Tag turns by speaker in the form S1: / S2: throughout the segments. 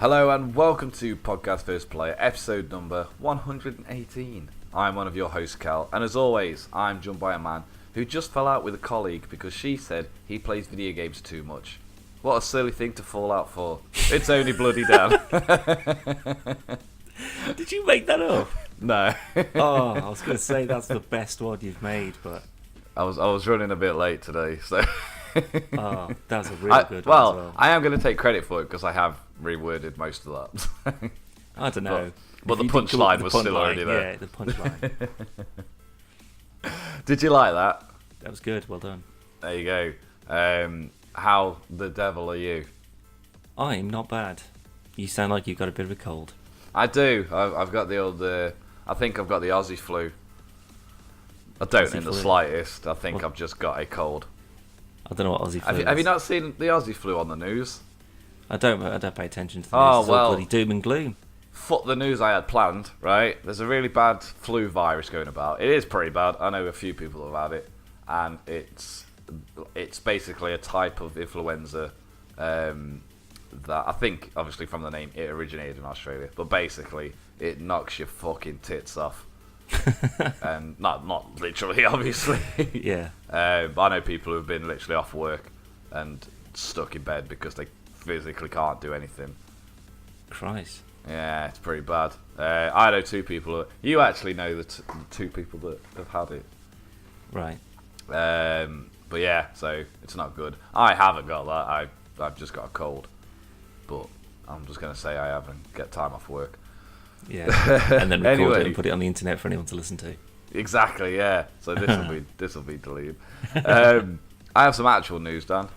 S1: Hello and welcome to Podcast First Player, episode number 118. I'm one of your hosts, Cal, and as always, I'm joined by a man who just fell out with a colleague because she said he plays video games too much. What a silly thing to fall out for. It's only bloody Dan.
S2: Did you make that up?
S1: No.
S2: Oh, I was going to say that's the best one you've made, but...
S1: I was running a bit late today, so...
S2: Oh, that's a really good one
S1: well,
S2: as well.
S1: I am going to take credit for it because I have reworded most of that.
S2: I don't know.
S1: But the punchline was still already there.
S2: Yeah, the punchline.
S1: Did you like that?
S2: That was good, well done.
S1: There you go. How the devil are you?
S2: I'm not bad. You sound like you've got a bit of a cold.
S1: I do. I've got the old... I think I've got the Aussie flu. I don't
S2: Aussie
S1: in the
S2: flu.
S1: slightest. I think I've just got a cold.
S2: I don't know what Aussie flu is.
S1: Have you not seen the Aussie flu on the news?
S2: I don't pay attention to this.
S1: Oh,
S2: It's all
S1: well.
S2: bloody doom and gloom.
S1: Fuck the news I had planned, right? There's a really bad flu virus going about. It is pretty bad. I know a few people have had it. And it's basically a type of influenza that I think, obviously from the name, it originated in Australia. But basically, it knocks your fucking tits off. And not literally, obviously.
S2: Yeah.
S1: I know people who've been literally off work and stuck in bed because they physically can't do anything.
S2: Christ.
S1: Yeah, it's pretty bad. I know two people. You actually know the two people that have had it.
S2: Right.
S1: But yeah, so it's not good. I haven't got that. I've just got a cold. But I'm just going to say I haven't get time off work.
S2: Yeah. And then record
S1: Anyway.
S2: it and put it on the internet for anyone to listen to.
S1: Exactly, yeah. So this will be deleted. I have some actual news, Dan.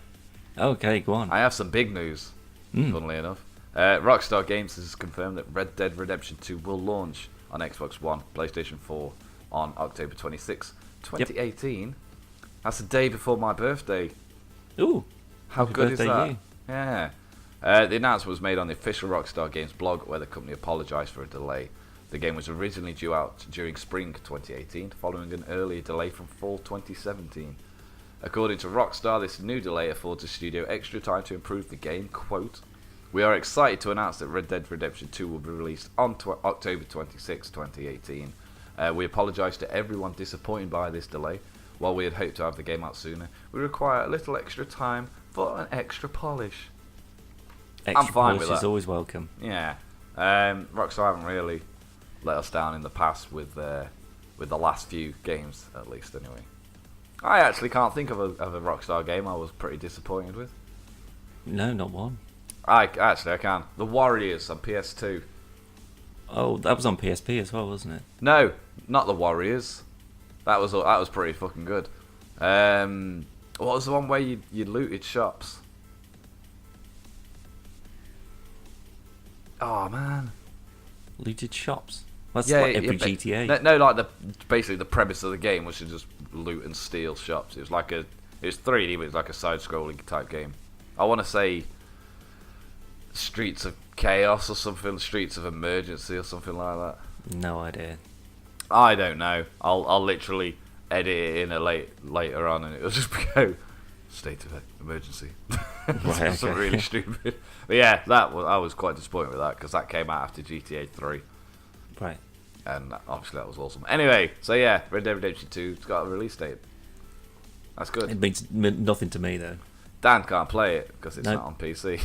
S2: Okay, go on.
S1: I have some big news, funnily enough. Rockstar Games has confirmed that Red Dead Redemption 2 will launch on Xbox One, PlayStation 4 on October 26, 2018. Yep. That's the day before my birthday.
S2: Ooh.
S1: How
S2: happy
S1: good is
S2: birthday,
S1: that?
S2: you.
S1: Yeah. The announcement was made on the official Rockstar Games blog where the company apologised for a delay. The game was originally due out during spring 2018, following an earlier delay from fall 2017. According to Rockstar, this new delay affords the studio extra time to improve the game. Quote, "We are excited to announce that Red Dead Redemption 2 will be released on October 26, 2018. We apologise to everyone disappointed by this delay. While we had hoped to have the game out sooner, we require a little extra time for an extra polish."
S2: Extra
S1: I'm fine with
S2: polish is
S1: that.
S2: always welcome.
S1: Yeah. Rockstar haven't really let us down in the past with the last few games, at least, anyway. I actually can't think of a Rockstar game I was pretty disappointed with.
S2: No, not one.
S1: I can. The Warriors on PS2.
S2: Oh, that was on PSP as well, wasn't it?
S1: No, not the Warriors. That was pretty fucking good. What was the one where you looted shops? Oh man.
S2: Looted shops. That's
S1: Yeah,
S2: like every
S1: yeah,
S2: GTA.
S1: No, like basically the premise of the game was to just loot and steal shops. It was 3D, but it was like a side-scrolling type game. I want to say Streets of Chaos or something, Streets of Emergency or something like that.
S2: No idea.
S1: I don't know. I'll literally edit it in later on, and it'll just go State of Emergency.
S2: Right,
S1: Something
S2: okay.
S1: really stupid. But yeah, I was quite disappointed with that because that came out after GTA 3.
S2: Right.
S1: And obviously that was awesome. Anyway, so yeah, Red Dead Redemption 2's got a release date. That's good.
S2: It means nothing to me, though.
S1: Dan can't play it because it's
S2: Nope.
S1: not on PC.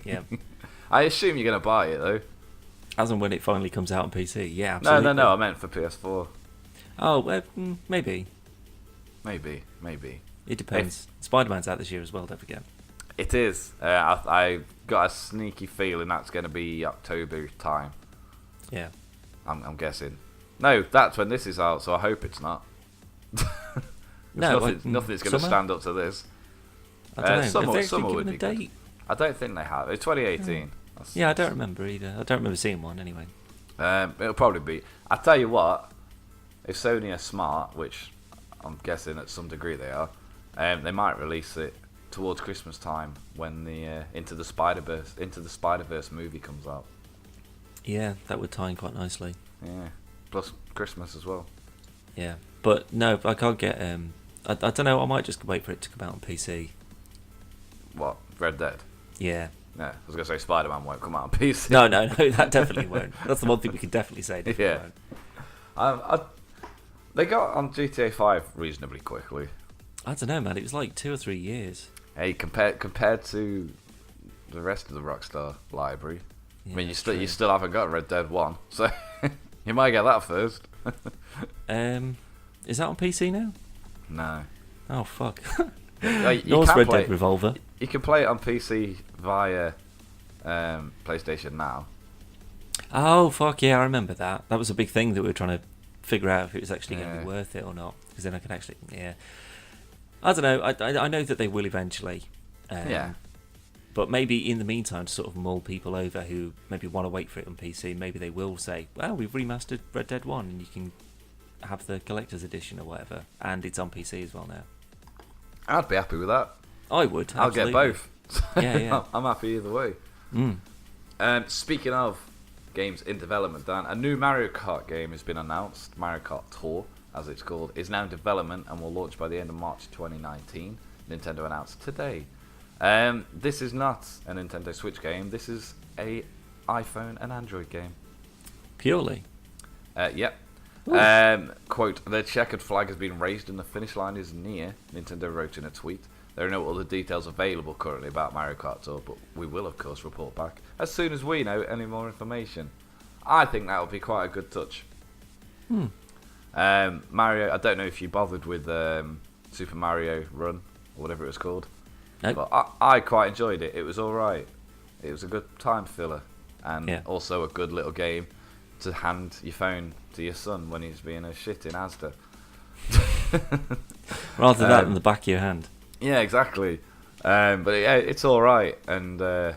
S2: Yeah.
S1: I assume you're going to buy it though.
S2: As and when it finally comes out on PC. Yeah, absolutely.
S1: No, I meant for PS4.
S2: Oh, maybe.
S1: Maybe.
S2: It depends. Spider-Man's out this year as well, don't forget.
S1: It is. I got a sneaky feeling that's going to be October time.
S2: Yeah.
S1: I'm guessing. No, that's when this is out, so I hope it's not.
S2: No,
S1: nothing's going to
S2: summer?
S1: stand up to this.
S2: I don't know.
S1: Summer-
S2: Have they actually
S1: summer would
S2: given a
S1: be good.
S2: date?
S1: I don't think they have. It's 2018.
S2: Yeah, I don't remember either. I don't remember seeing one anyway.
S1: It'll probably be. I tell you what, if Sony are smart, which I'm guessing at some degree they are, they might release it towards Christmas time when the Into the Spider-Verse movie comes out.
S2: Yeah, that would tie in quite nicely.
S1: Yeah, plus Christmas as well.
S2: Yeah, but no, I can't get. I don't know. I might just wait for it to come out on PC.
S1: What, Red Dead?
S2: Yeah.
S1: Yeah, I was going to say Spider-Man won't come out on PC.
S2: No, that definitely won't. That's the one thing we can definitely say.
S1: Yeah.
S2: Won't.
S1: They got on GTA 5 reasonably quickly.
S2: I don't know, man. It was like 2 or 3 years.
S1: Hey, compared to the rest of the Rockstar library,
S2: Yeah,
S1: I mean, you still haven't got Red Dead 1, so you might get that first.
S2: Is that on PC now?
S1: No.
S2: Oh fuck.
S1: You
S2: Red Dead Revolver.
S1: You can play it on PC via PlayStation Now.
S2: Oh fuck yeah, I remember that. That was a big thing that we were trying to figure out if it was actually going to be worth it or not. Because then I could actually, I don't know. I know that they will eventually. But maybe in the meantime, to sort of mull people over who maybe want to wait for it on PC, maybe they will say, well, we've remastered Red Dead 1 and you can have the collector's edition or whatever. And it's on PC as well now.
S1: I'd be happy with that.
S2: I would.
S1: I'll get both.
S2: Yeah.
S1: I'm happy either way. Speaking of games in development, Dan, a new Mario Kart game has been announced. Mario Kart Tour, as it's called, is now in development and will launch by the end of March 2019. Nintendo announced today. This is not a Nintendo Switch game. This is a iPhone and Android game.
S2: Purely?
S1: Yep. Quote, the checkered flag has been raised and the finish line is near, Nintendo wrote in a tweet. There are no other details available currently about Mario Kart Tour, but we will of course report back as soon as we know any more information. I think that would be quite a good touch. Mario, I don't know if you bothered with Super Mario Run, or whatever it was called.
S2: Nope.
S1: But I quite enjoyed it. It was alright. It was a good time filler. And also a good little game to hand your phone to your son when he's being a shit in Asda.
S2: Rather that than the back of your hand.
S1: Yeah, exactly. But it's alright. And there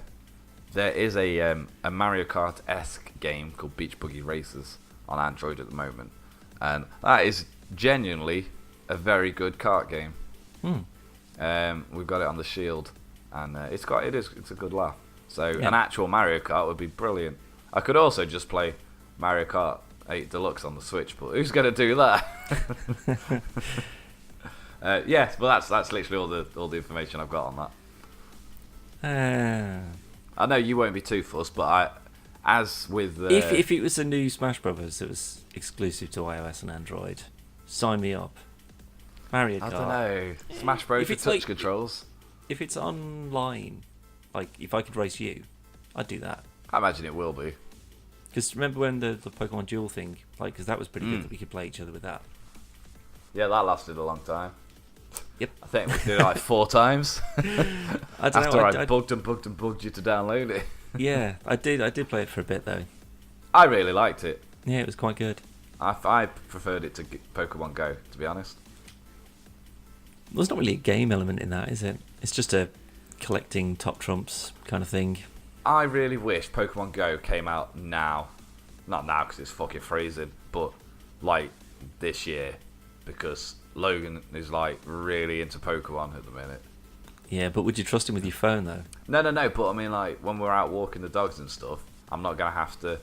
S1: is a Mario Kart-esque game called Beach Buggy Racers on Android at the moment. And that is genuinely a very good kart game. We've got it on the Shield, and it's a good laugh. So an actual Mario Kart would be brilliant. I could also just play Mario Kart 8 Deluxe on the Switch, but who's going to do that? But that's literally all the information I've got on that. I know you won't be too fussed, but as with
S2: if it was a new Smash Brothers that was exclusive to iOS and Android, sign me up. Mario Kart.
S1: I don't know. Smash Bros with touch controls.
S2: If it's online, like if I could race you, I'd do that.
S1: I imagine it will be.
S2: Because remember when the Pokemon Duel thing, like, because that was pretty good that we could play each other with that.
S1: Yeah, that lasted a long time.
S2: Yep.
S1: I think we did it like 4 times.
S2: I don't know.
S1: I bugged you to download it.
S2: Yeah, I did play it for a bit though.
S1: I really liked it.
S2: Yeah, it was quite good.
S1: I preferred it to Pokemon Go, to be honest.
S2: There's not really a game element in that, is it? It's just a collecting top trumps kind of thing.
S1: I really wish Pokemon Go came out now. Not now because it's fucking freezing, but like this year, because Logan is like really into Pokemon at the minute.
S2: Yeah, but would you trust him with your phone though?
S1: No, but I mean, like, when we're out walking the dogs and stuff, I'm not going to have to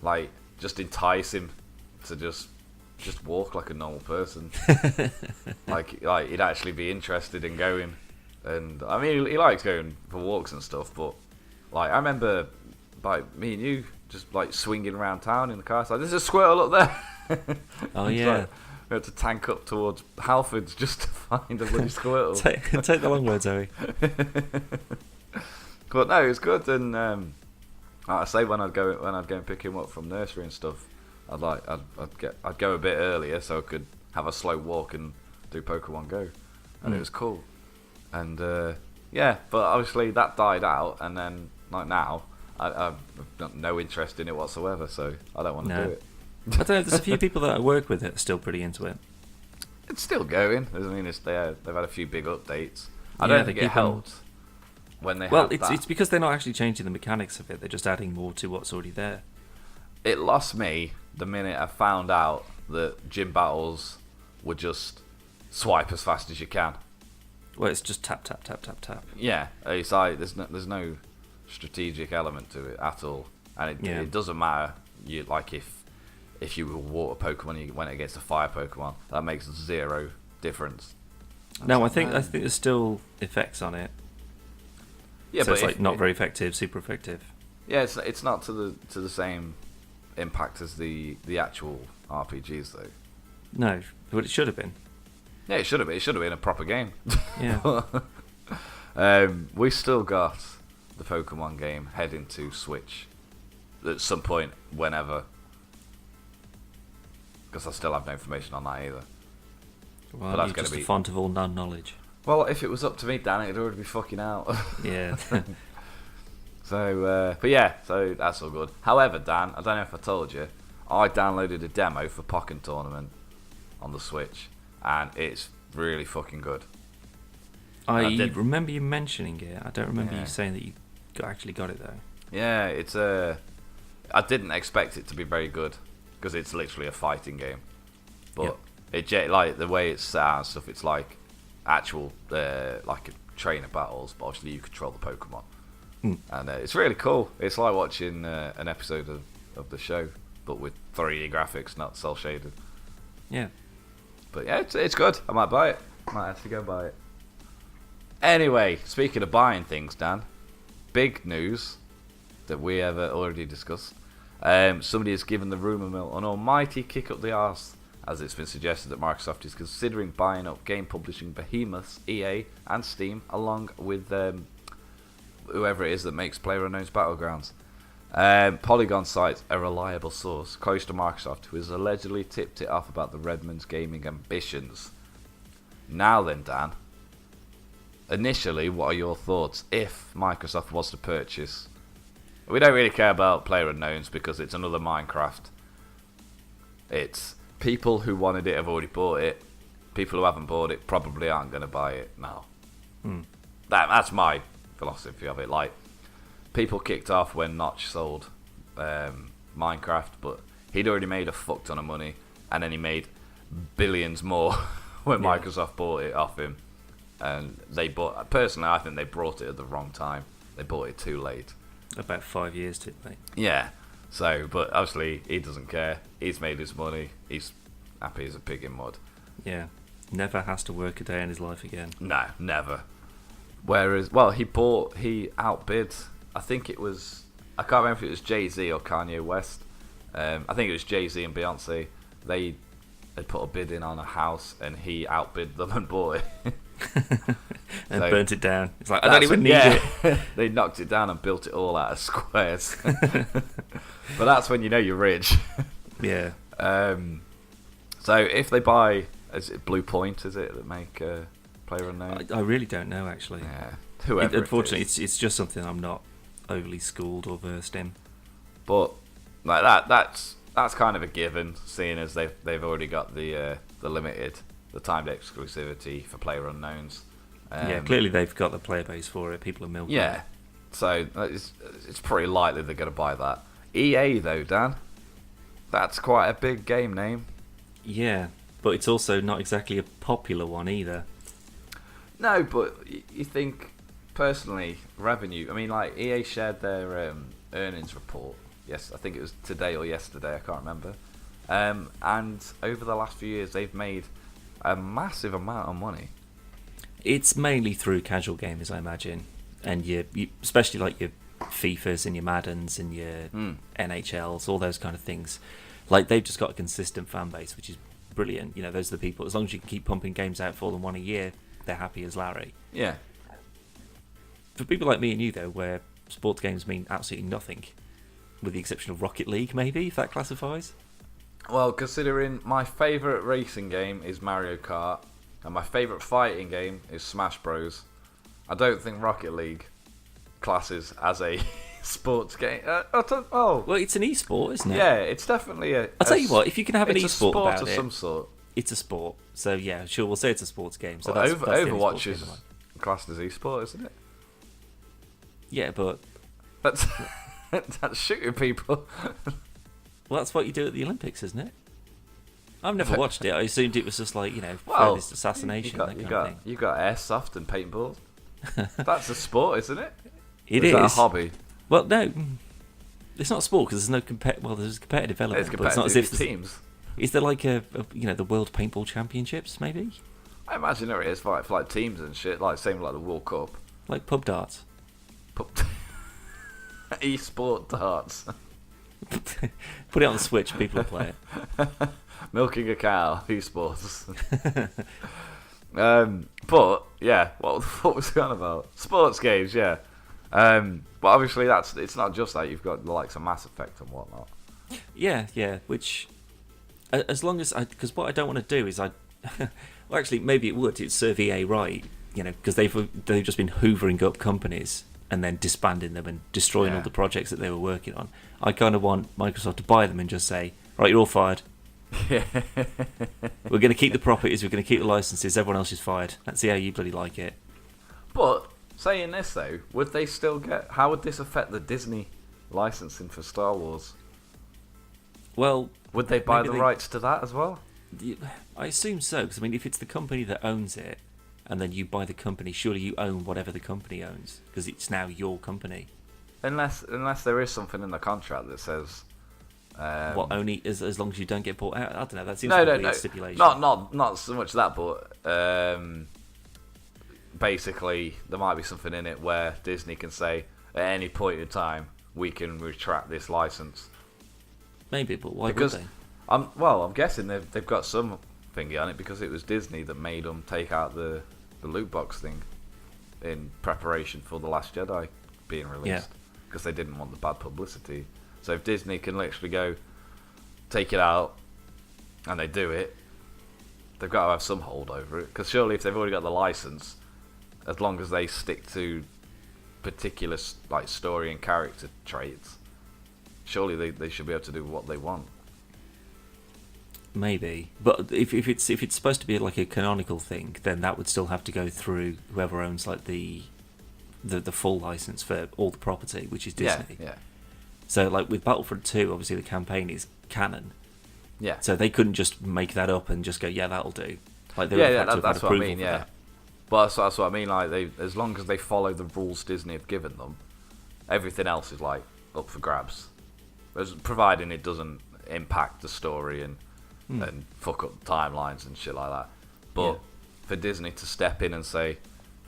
S1: like just entice him to just walk like a normal person. like he'd actually be interested in going. And I mean, he likes going for walks and stuff, but like I remember like me and you just like swinging around town in the car. It's like, there's a Squirtle up there.
S2: Oh yeah.
S1: Like, we had to tank up towards Halfords just to find a bloody Squirtle.
S2: take the long words, Zoe.
S1: But no, it's good. And like I say, when I'd go and pick him up from nursery and stuff, I'd go a bit earlier so I could have a slow walk and do Pokemon Go, and it was cool. And but obviously that died out, and then like now I've got no interest in it whatsoever, so I don't want to do it.
S2: I don't know. There's a few people that I work with that are still pretty into it.
S1: It's still going. I mean, they've had a few big updates. I don't think it helped when they.
S2: Well, it's because they're not actually changing the mechanics of it. They're just adding more to what's already there.
S1: It lost me the minute I found out that gym battles were just swipe as fast as you can.
S2: Well, it's just tap, tap, tap, tap, tap.
S1: Yeah, it's like there's no strategic element to it at all, and it doesn't matter. You like if you were a water Pokemon, you went against a fire Pokemon, that makes 0 difference.
S2: No, I think there's still effects on it.
S1: Yeah,
S2: so
S1: but
S2: it's like not very effective, super effective.
S1: Yeah, it's not to the same impact as the actual RPGs though.
S2: No, but it should have been.
S1: Yeah, it should have been. It should have been a proper game.
S2: Yeah.
S1: We still got the Pokemon game heading to Switch at some point, whenever. Because I still have no information on that either.
S2: Well, you're just a font of all non-knowledge.
S1: Well, if it was up to me, Dan, it'd already be fucking out.
S2: Yeah.
S1: So, but yeah, so that's all good. However, Dan, I don't know if I told you, I downloaded a demo for Pokken Tournament on the Switch, and it's really fucking good.
S2: I remember you mentioning it. I don't remember you saying that you actually got it though.
S1: Yeah, it's I didn't expect it to be very good because it's literally a fighting game, but like the way it's set out and stuff, it's like actual like trainer battles, but obviously you control the Pokemon. And it's really cool. It's like watching an episode of the show, but with 3D graphics, not cel shaded.
S2: Yeah.
S1: But yeah, it's good. I might buy it. Might actually go buy it. Anyway, speaking of buying things, Dan, big news that we have already discussed. Somebody has given the rumour mill an almighty kick up the arse, as it's been suggested that Microsoft is considering buying up game publishing behemoths EA and Steam, along with whoever it is that makes PlayerUnknown's Battlegrounds. Polygon cites a reliable source close to Microsoft who has allegedly tipped it off about the Redmond's gaming ambitions. Now then, Dan, initially, what are your thoughts if Microsoft was to purchase? We don't really care about PlayerUnknown's because it's another Minecraft. It's people who wanted it have already bought it. People who haven't bought it probably aren't going to buy it now. That's my philosophy of it. Like, people kicked off when Notch sold Minecraft, but he'd already made a fuck ton of money, and then he made billions more when Microsoft bought it off him. And personally, I think they bought it at the wrong time. They bought it too late.
S2: About 5 years too late.
S1: Yeah. So, but obviously he doesn't care. He's made his money. He's happy as a pig in mud.
S2: Yeah. Never has to work a day in his life again.
S1: No, never. Whereas, well, he outbid, I think it was, I can't remember if it was Jay-Z or Kanye West. I think it was Jay-Z and Beyonce. They had put a bid in on a house and he outbid them and bought it.
S2: And burnt it down. It's like, I don't even need it.
S1: They knocked it down and built it all out of squares. But that's when you know you're rich.
S2: Yeah.
S1: So if they buy, is it Blue Point, is it, that make PlayerUnknown?
S2: I really don't know, actually.
S1: Yeah. Whoever
S2: unfortunately, it's just something I'm not overly schooled or versed in.
S1: But like that's kind of a given, seeing as they've already got the timed exclusivity for PlayerUnknown's.
S2: Yeah, clearly they've got the player base for it. People are milking it.
S1: Yeah, so it's pretty likely they're going to buy that. EA though, Dan, that's quite a big game name.
S2: Yeah, but it's also not exactly a popular one either.
S1: No, but you think personally, revenue. I mean, like EA shared their earnings report. Yes, I think it was today or yesterday. I can't remember. And over the last few years, they've made a massive amount of money.
S2: It's mainly through casual gamers, I imagine, and you especially like your FIFAs and your Maddens and your NHLs, all those kind of things. Like, they've just got a consistent fan base, which is brilliant. You know, those are the people. As long as you can keep pumping games out for them one a year, they're happy as Larry.
S1: Yeah.
S2: For people like me and you, though, where sports games mean absolutely nothing, with the exception of Rocket League, maybe, if that classifies.
S1: Well, considering my favourite racing game is Mario Kart, and my favourite fighting game is Smash Bros, I don't think Rocket League classes as a sports game.
S2: Well, it's an e-sport, isn't it?
S1: Yeah, it's definitely a...
S2: I'll tell you what, if you can have an e-sport
S1: about it...
S2: It's a sport
S1: of some sort.
S2: It's a sport. So, yeah, sure, we'll say it's a sports game. So
S1: well,
S2: that's
S1: Overwatch is classed as e-sport, isn't it?
S2: Yeah, but...
S1: That's shooting people.
S2: Well, that's what you do at the Olympics, isn't it? I've never watched it. I assumed it was just like, this assassination, that kind of thing.
S1: You got airsoft and paintball. That's a sport, isn't it?
S2: It is.
S1: That a hobby?
S2: Well, no, it's not a sport because there's no there's a competitive element.
S1: It's competitive,
S2: but it's not as if
S1: teams.
S2: Is there like the World Paintball Championships, maybe?
S1: I imagine there is for like teams and shit, like same like the World Cup.
S2: Like pub darts.
S1: Esport darts.
S2: Put it on the Switch, people will play it.
S1: Milking a cow, esports. But yeah, what the fuck was it on about? Sports games, yeah. But obviously it's not just that. You've got the likes of Mass Effect and whatnot.
S2: Yeah. Which, as long as because what I don't want to do is well, actually, maybe it would. It'd serve EA right, because they've just been hoovering up companies and then disbanding them and destroying all the projects that they were working on. I kind of want Microsoft to buy them and just say, right, you're all fired. We're going to keep the properties, we're going to keep the licenses, everyone else is fired. Let's see how you bloody like it.
S1: But, saying this though, would they still how would this affect the Disney licensing for Star Wars?
S2: Well...
S1: Would they buy the rights to that as well?
S2: I assume so, because if it's the company that owns it, and then you buy the company, surely you own whatever the company owns, because it's now your company.
S1: Unless there is something in the contract that says...
S2: only as long as you don't get bought out? I don't know, that seems to be a stipulation.
S1: Not so much that, but basically there might be something in it where Disney can say, at any point in time, we can retract this license.
S2: Maybe, but why would they?
S1: I'm guessing they've got some thingy on it, because it was Disney that made them take out the loot box thing in preparation for The Last Jedi being released, because they didn't want the bad publicity. So if Disney can literally go take it out, and they do it, they've got to have some hold over it, because surely if they've already got the license, as long as they stick to particular story and character traits, surely they should be able to do what they want.
S2: Maybe, but if it's supposed to be like a canonical thing, then that would still have to go through whoever owns the full license for all the property, which is Disney.
S1: Yeah.
S2: So with Battlefront 2, obviously the campaign is canon.
S1: Yeah.
S2: So they couldn't just make that up and just go, yeah, that'll do.
S1: That's what I mean. Yeah. But that's what I mean. As long as they follow the rules Disney have given them, everything else is up for grabs, providing it doesn't impact the story and fuck up timelines and shit like that. But for Disney to step in and say,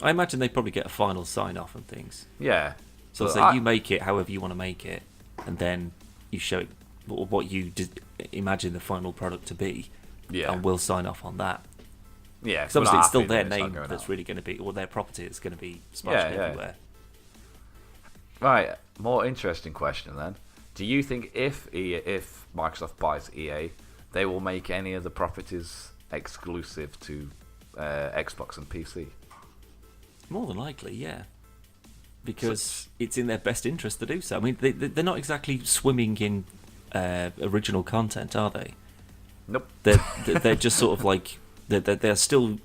S2: I imagine they probably get a final sign off on things.
S1: Yeah.
S2: So say you make it however you want to make it, and then you show it what you imagine the final product to be, and we'll sign off on that.
S1: Yeah,
S2: because obviously it's still their name that's really going to be, or their property that's going to be splashed everywhere.
S1: Right, more interesting question then. Do you think if Microsoft buys EA, they will make any of the properties exclusive to Xbox and PC?
S2: More than likely, yeah. Because it's in their best interest to do so. They're not exactly swimming in original content, are they?
S1: Nope.
S2: They're just sort of they're still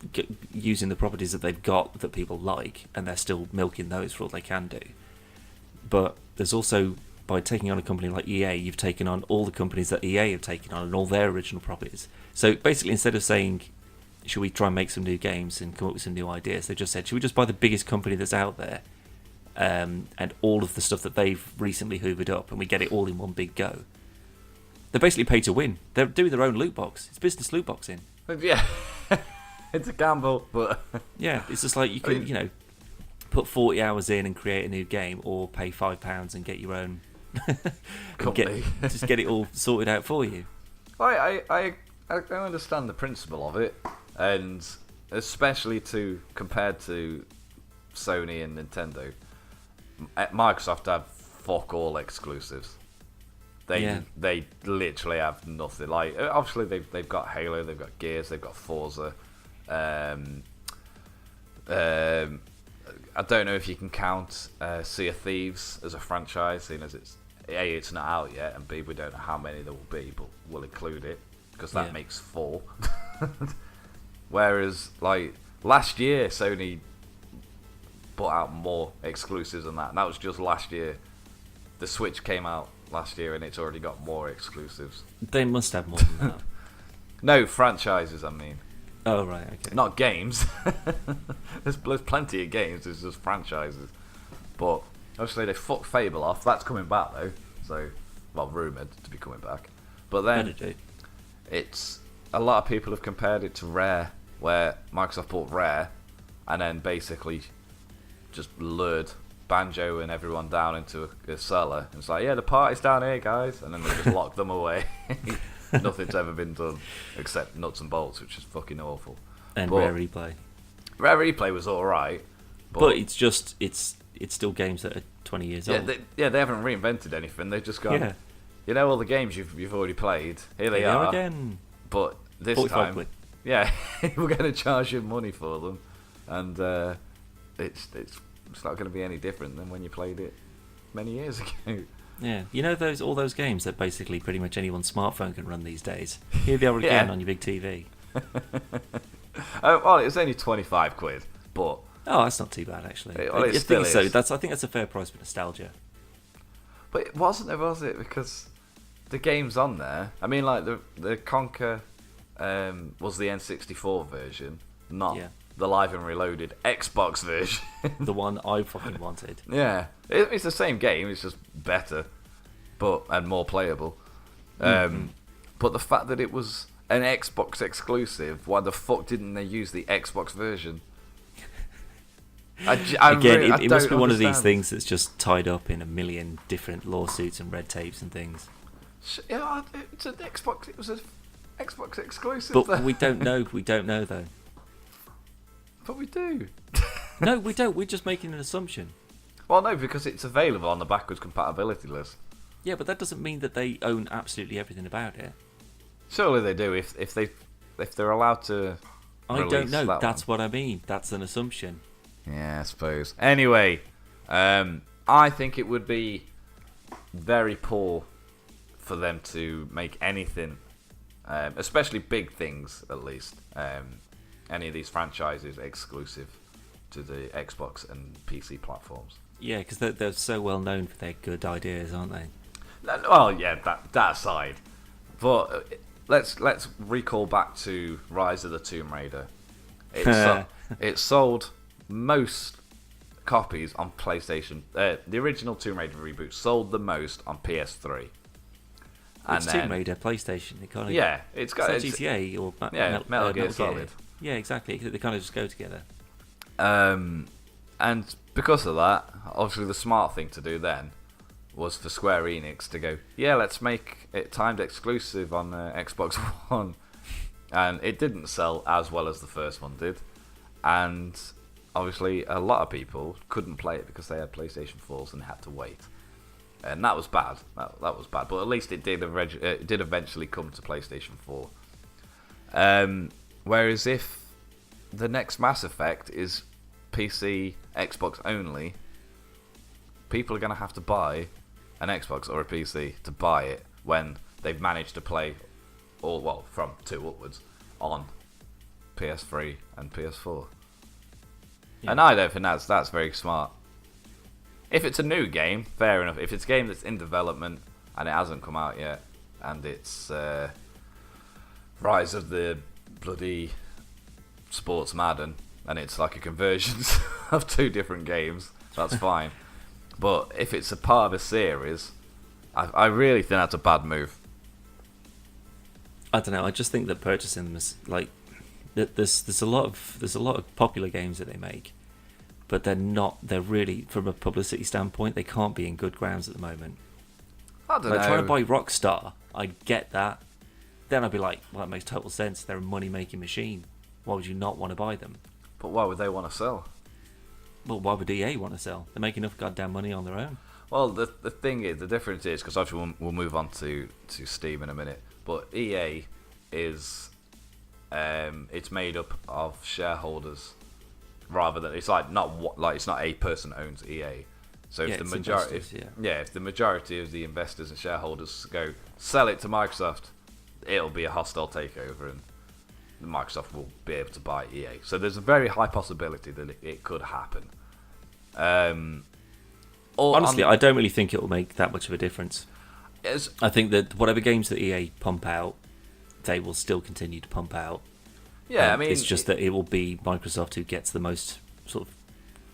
S2: using the properties that they've got that people like, and they're still milking those for all they can do. But there's also, by taking on a company like EA, you've taken on all the companies that EA have taken on and all their original properties. So basically, instead of saying, should we try and make some new games and come up with some new ideas, they just said, should we just buy the biggest company that's out there, and all of the stuff that they've recently hoovered up, and we get it all in one big go. They're basically pay to win. They're doing their own loot box. It's business loot boxing.
S1: Yeah. It's a gamble, but...
S2: Yeah, it's just like you can, put 40 hours in and create a new game, or pay £5 and get your own... just get it all sorted out for you.
S1: I understand the principle of it, and especially compared to Sony and Nintendo, Microsoft have fuck all exclusives. They literally have nothing. Obviously they've got Halo, they've got Gears, they've got Forza. I don't know if you can count Sea of Thieves as a franchise, seeing as it's not out yet, and B, we don't know how many there will be, but we'll include it because that makes 4. Whereas last year Sony put out more exclusives than that, and that was just last year. The Switch came out last year and it's already got more exclusives.
S2: They must have more than that.
S1: No, franchises, I mean.
S2: Oh, right, okay.
S1: Not games. There's plenty of games, it's just franchises. But obviously they fucked Fable off. That's coming back though. So, rumoured to be coming back. But then it's a lot of people have compared it to Rare, where Microsoft bought Rare and then basically just lured Banjo and everyone down into a cellar. And it's like, yeah, the party's down here, guys. And then they just lock them away. Nothing's ever been done except nuts and bolts, which is fucking awful.
S2: And Rare Replay.
S1: Rare Replay was alright.
S2: But it's just, it's still games that are 20 years old.
S1: They haven't reinvented anything. They've just gone, you know, all the games you've already played, here they are.
S2: Again.
S1: But this time,
S2: quid.
S1: Yeah, we're going to charge you money for them. And it's not going to be any different than when you played it many years ago.
S2: Yeah, you know all those games that basically pretty much anyone's smartphone can run these days. Here they are again on your big TV.
S1: Well, it's only 25 quid, but
S2: oh, that's not too bad actually.
S1: Well,
S2: I think so. I think that's a fair price for nostalgia.
S1: But it wasn't, was it? Because the games on there. I mean, like the Conker was the N64 version, not the Live and Reloaded Xbox version.
S2: The one I fucking wanted.
S1: Yeah, it's the same game. It's just better, and more playable. But the fact that it was an Xbox exclusive, why the fuck didn't they use the Xbox version?
S2: It must be one of these things that's just tied up in a million different lawsuits and red tapes and things.
S1: Yeah, it's an Xbox. It was an Xbox exclusive.
S2: But we don't know. We don't know though.
S1: But we do.
S2: No, we don't. We're just making an assumption.
S1: Well, no, because it's available on the backwards compatibility list.
S2: Yeah, but that doesn't mean that they own absolutely everything about it.
S1: Surely they do. If they're allowed to.
S2: I don't know.
S1: That's
S2: what I mean. That's an assumption.
S1: Yeah, I suppose. Anyway, I think it would be very poor for them to make anything, especially big things at least. Any of these franchises exclusive to the Xbox and PC platforms.
S2: Yeah, because they're so well known for their good ideas, aren't they?
S1: Well, yeah, that aside. But let's recall back to Rise of the Tomb Raider. It sold most copies on PlayStation. The original Tomb Raider reboot sold the most on PS3.
S2: It's Tomb Raider, PlayStation. It kind of,
S1: it's got
S2: GTA or
S1: Metal Gear Solid.
S2: Yeah, exactly. They kind of just go together.
S1: And because of that, obviously the smart thing to do then was for Square Enix to go, let's make it timed exclusive on Xbox One. And it didn't sell as well as the first one did. And obviously a lot of people couldn't play it because they had PlayStation 4s and had to wait. And that was bad. That was bad. But at least it did eventually come to PlayStation 4. Whereas if the next Mass Effect is PC, Xbox only, people are going to have to buy an Xbox or a PC to buy it when they've managed to play from 2 upwards on PS3 and PS4. Yeah. And I don't think that's very smart. If it's a new game, fair enough. If it's a game that's in development and it hasn't come out yet, and it's Rise of the bloody Sports Madden, and it's like a conversion of 2 different games, that's fine. But if it's a part of a series, I really think that's a bad move.
S2: I don't know. I just think that purchasing them is like there's a lot of popular games that they make, but they're really, from a publicity standpoint, they can't be in good grounds at the moment.
S1: I don't know.
S2: Trying to buy Rockstar, I get that. Then I'd be like, well, that makes total sense. They're a money-making machine. Why would you not want to buy them?
S1: But why would they want to sell?
S2: Well, why would EA want to sell? They make enough goddamn money on their own.
S1: Well, the thing is, the difference is, because obviously we'll move on to Steam in a minute, but EA is it's made up of shareholders rather than it's not a person owns EA. So if the majority, if the majority of the investors and shareholders go sell it to Microsoft, it'll be a hostile takeover, and Microsoft will be able to buy EA. So there's a very high possibility that it could happen.
S2: Honestly, I don't really think it will make that much of a difference. I think that whatever games that EA pump out, they will still continue to pump out.
S1: Yeah, I mean,
S2: it's just that it will be Microsoft who gets the most sort of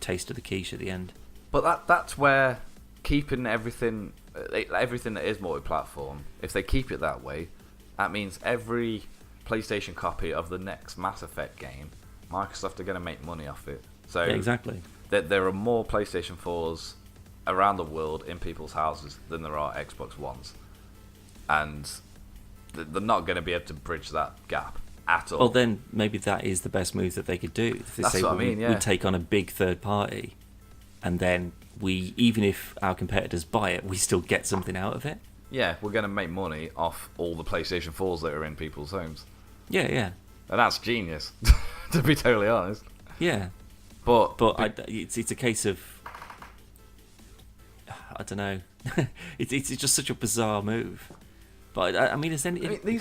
S2: taste of the quiche at the end.
S1: But that's where keeping everything that is multi-platform, if they keep it that way, that means every PlayStation copy of the next Mass Effect game Microsoft are going to make money off it. So
S2: Yeah, exactly.
S1: There are more PlayStation 4s around the world in people's houses than there are Xbox Ones. And they're not going to be able to bridge that gap at all.
S2: Well, then maybe that is the best move that they could do. If they
S1: That's
S2: say,
S1: what I mean, yeah.
S2: we take on a big third party, and then we, even if our competitors buy it, we still get something out of it.
S1: Yeah, we're going to make money off all the PlayStation 4s that are in people's homes.
S2: Yeah, yeah.
S1: And that's genius, to be totally honest.
S2: Yeah.
S1: But
S2: it's a case of, I don't know. it's just such a bizarre move. But I mean,
S1: these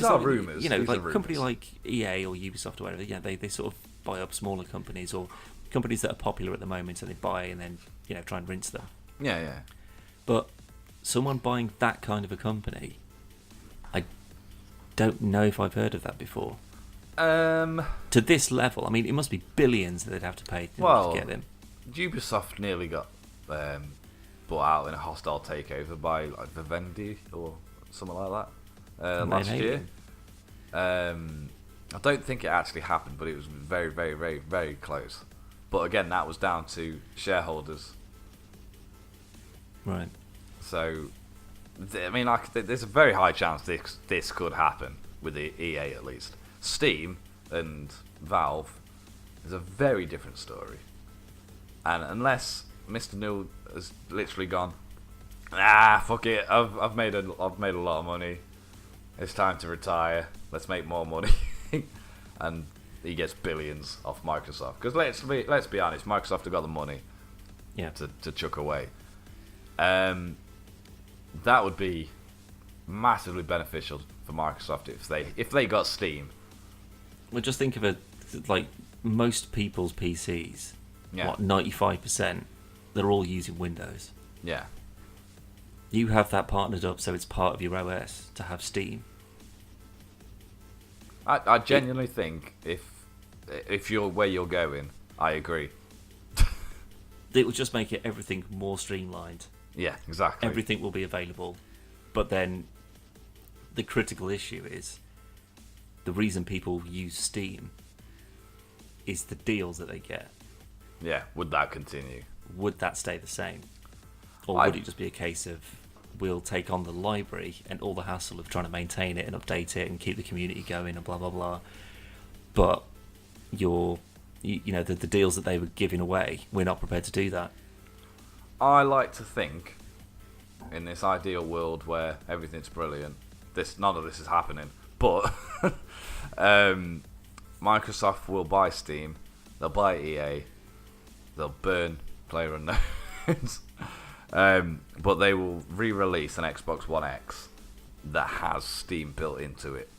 S1: are rumours.
S2: You know,
S1: these
S2: like
S1: are
S2: a company
S1: rumours.
S2: like EA or Ubisoft or whatever. Yeah, they sort of buy up smaller companies or companies that are popular at the moment, and they buy and then try and rinse them.
S1: Yeah, yeah.
S2: But someone buying that kind of a company, I don't know if I've heard of that before. To this level, I mean, it must be billions that they'd have to pay in order to get them.
S1: Ubisoft nearly got bought out in a hostile takeover by like Vivendi or something like that last year. I don't think it actually happened, but it was very, very, very, very close. But again, that was down to shareholders.
S2: Right.
S1: So, I mean, there's a very high chance this could happen with the EA at least. Steam and Valve is a very different story. And unless Mr. New has literally gone, fuck it, I've made a lot of money. It's time to retire. Let's make more money. And he gets billions off Microsoft. Because let's be honest, Microsoft have got the money.
S2: Yeah.
S1: To chuck away. That would be massively beneficial for Microsoft if they got Steam.
S2: Well, just think of it like most people's PCs.
S1: Yeah.
S2: What, 95%? They're all using Windows.
S1: Yeah.
S2: You have that partnered up, so it's part of your OS to have Steam.
S1: I genuinely think if you're where you're going, I agree.
S2: It will just make everything more streamlined.
S1: Yeah, exactly.
S2: Everything will be available. But then the critical issue is the reason people use Steam is the deals that they get.
S1: Yeah, would that continue?
S2: Would that stay the same? Or would it just be a case of we'll take on the library and all the hassle of trying to maintain it and update it and keep the community going and blah, blah, blah. But the deals that they were giving away, we're not prepared to do that.
S1: I like to think in this ideal world where everything's brilliant, none of this is happening, but Microsoft will buy Steam, they'll buy EA, they'll burn PlayerUnknown's, but they will re-release an Xbox One X that has Steam built into it.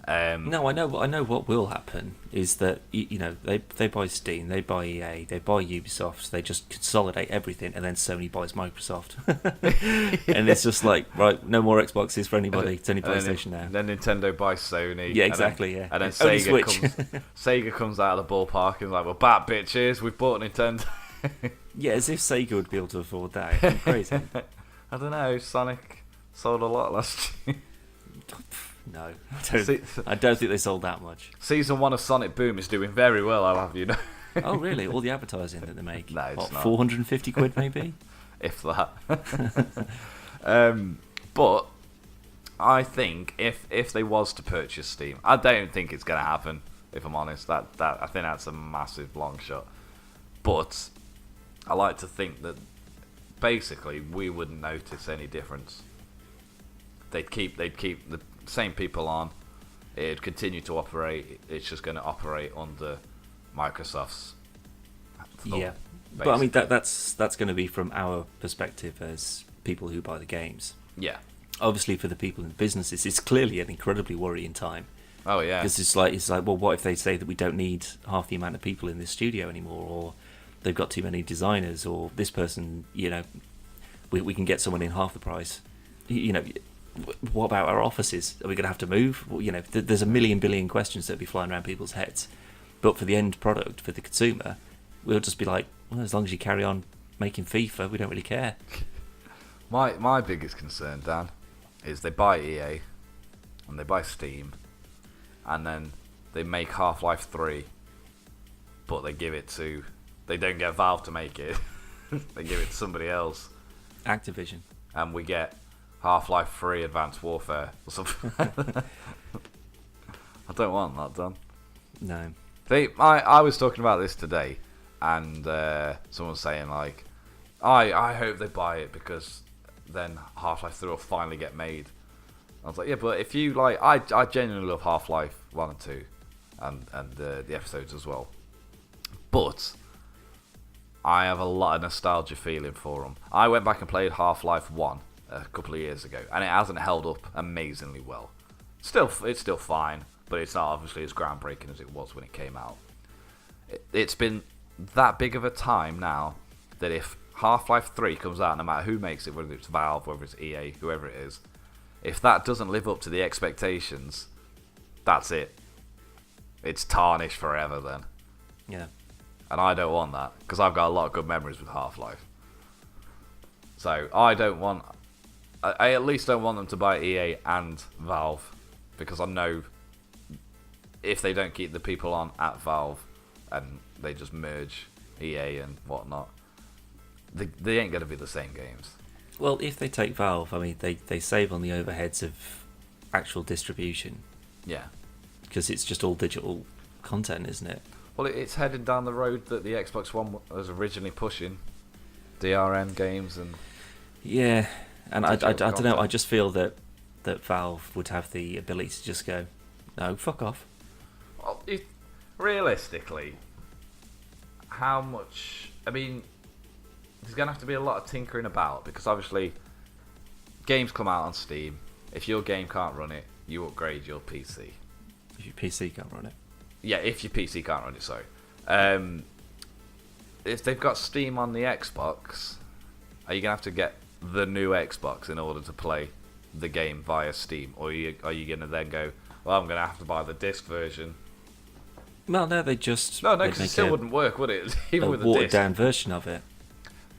S2: No, I know what will happen is that they buy Steam, they buy EA, they buy Ubisoft, they just consolidate everything, and then Sony buys Microsoft, and it's just like, right, no more Xboxes for anybody. It's only PlayStation now.
S1: Then Nintendo buys Sony.
S2: Yeah, exactly.
S1: And then
S2: only
S1: Sega comes out of the ballpark and is like, well, bad bitches, we've bought Nintendo.
S2: Yeah, as if Sega would be able to afford that. It'd be crazy.
S1: I don't know. Sonic sold a lot last year.
S2: No, I don't think they sold that much.
S1: Season 1 of Sonic Boom is doing very well, I'll have you know.
S2: Oh, really? All the advertising that they make?
S1: No, it's not.
S2: 450 quid maybe?
S1: If that. But I think if they was to purchase Steam, I don't think it's going to happen, if I'm honest. I think that's a massive long shot. But I like to think that basically we wouldn't notice any difference. They'd keep the same people on. It'd continue to operate. It's just going to operate under Microsoft's thumb,
S2: yeah,
S1: basically.
S2: but I mean that's going to be from our perspective as people who buy the games.
S1: Yeah.
S2: Obviously, for the people in businesses, it's clearly an incredibly worrying time.
S1: Oh yeah.
S2: Because it's like, well, what if they say that we don't need half the amount of people in this studio anymore, or they've got too many designers, or this person, we can get someone in half the price. What about our offices? Are we going to have to move? Well, there's a billion questions that will be flying around people's heads. But for the end product, for the consumer, we'll just be like, well, as long as you carry on making FIFA, we don't really care.
S1: My biggest concern, Dan, is they buy EA and they buy Steam, and then they make Half-Life 3, but they don't get Valve to make it. They give it to somebody else.
S2: Activision.
S1: And we get Half-Life 3 Advanced Warfare or something. I don't want that done.
S2: No.
S1: I was talking about this today, and someone was saying, like, I hope they buy it because then Half-Life 3 will finally get made. I was like, yeah, but if you, like, I genuinely love Half-Life 1 and 2 and the episodes as well. But I have a lot of nostalgia feeling for them. I went back and played Half-Life 1 a couple of years ago, and it hasn't held up amazingly well. It's still fine, but it's not obviously as groundbreaking as it was when it came out. It's been that big of a time now that if Half-Life 3 comes out, no matter who makes it, whether it's Valve, whether it's EA, whoever it is, if that doesn't live up to the expectations, that's it. It's tarnished forever then.
S2: Yeah.
S1: And I don't want that, because I've got a lot of good memories with Half-Life. So I at least don't want them to buy EA and Valve, because I know if they don't keep the people on at Valve and they just merge EA and whatnot, they ain't going to be the same games.
S2: Well, if they take Valve, I mean, they save on the overheads of actual distribution.
S1: Yeah.
S2: Because it's just all digital content, isn't it?
S1: Well, it's heading down the road that the Xbox One was originally pushing. DRM games and...
S2: Yeah, and I don't know,
S1: content.
S2: I just feel that Valve would have the ability to just go, no, fuck off.
S1: Well, realistically, how much... I mean, there's going to have to be a lot of tinkering about, because obviously games come out on Steam. If your game can't run it, you upgrade your PC.
S2: If your PC can't run it.
S1: Yeah, if your PC can't run it, sorry. If they've got Steam on the Xbox, are you going to have to get the new Xbox in order to play the game via Steam? Or are you going to then go, well, I'm going to have to buy the disc version?
S2: Well, no, they just...
S1: No, because it still wouldn't work, would it? Even with a
S2: watered
S1: disc.
S2: down version of it.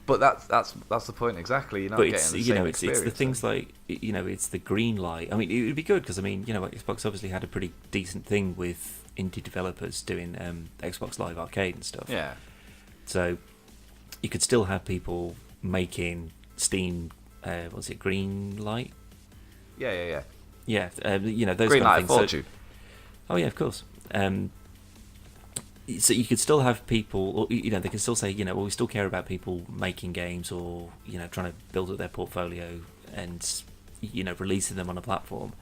S1: But that's the point exactly. You're not getting the same experience.
S2: It's the things like, it's the green light. I mean, it would be good because, Xbox obviously had a pretty decent thing with indie developers doing Xbox Live Arcade and stuff.
S1: Yeah.
S2: So you could still have people making Steam, what's it, green light?
S1: Yeah.
S2: Yeah, those
S1: Green
S2: kind of
S1: light
S2: things.
S1: fortune.
S2: Oh yeah, of course. So you could still have people, or they can still say, well, we still care about people making games or trying to build up their portfolio and releasing them on a platform.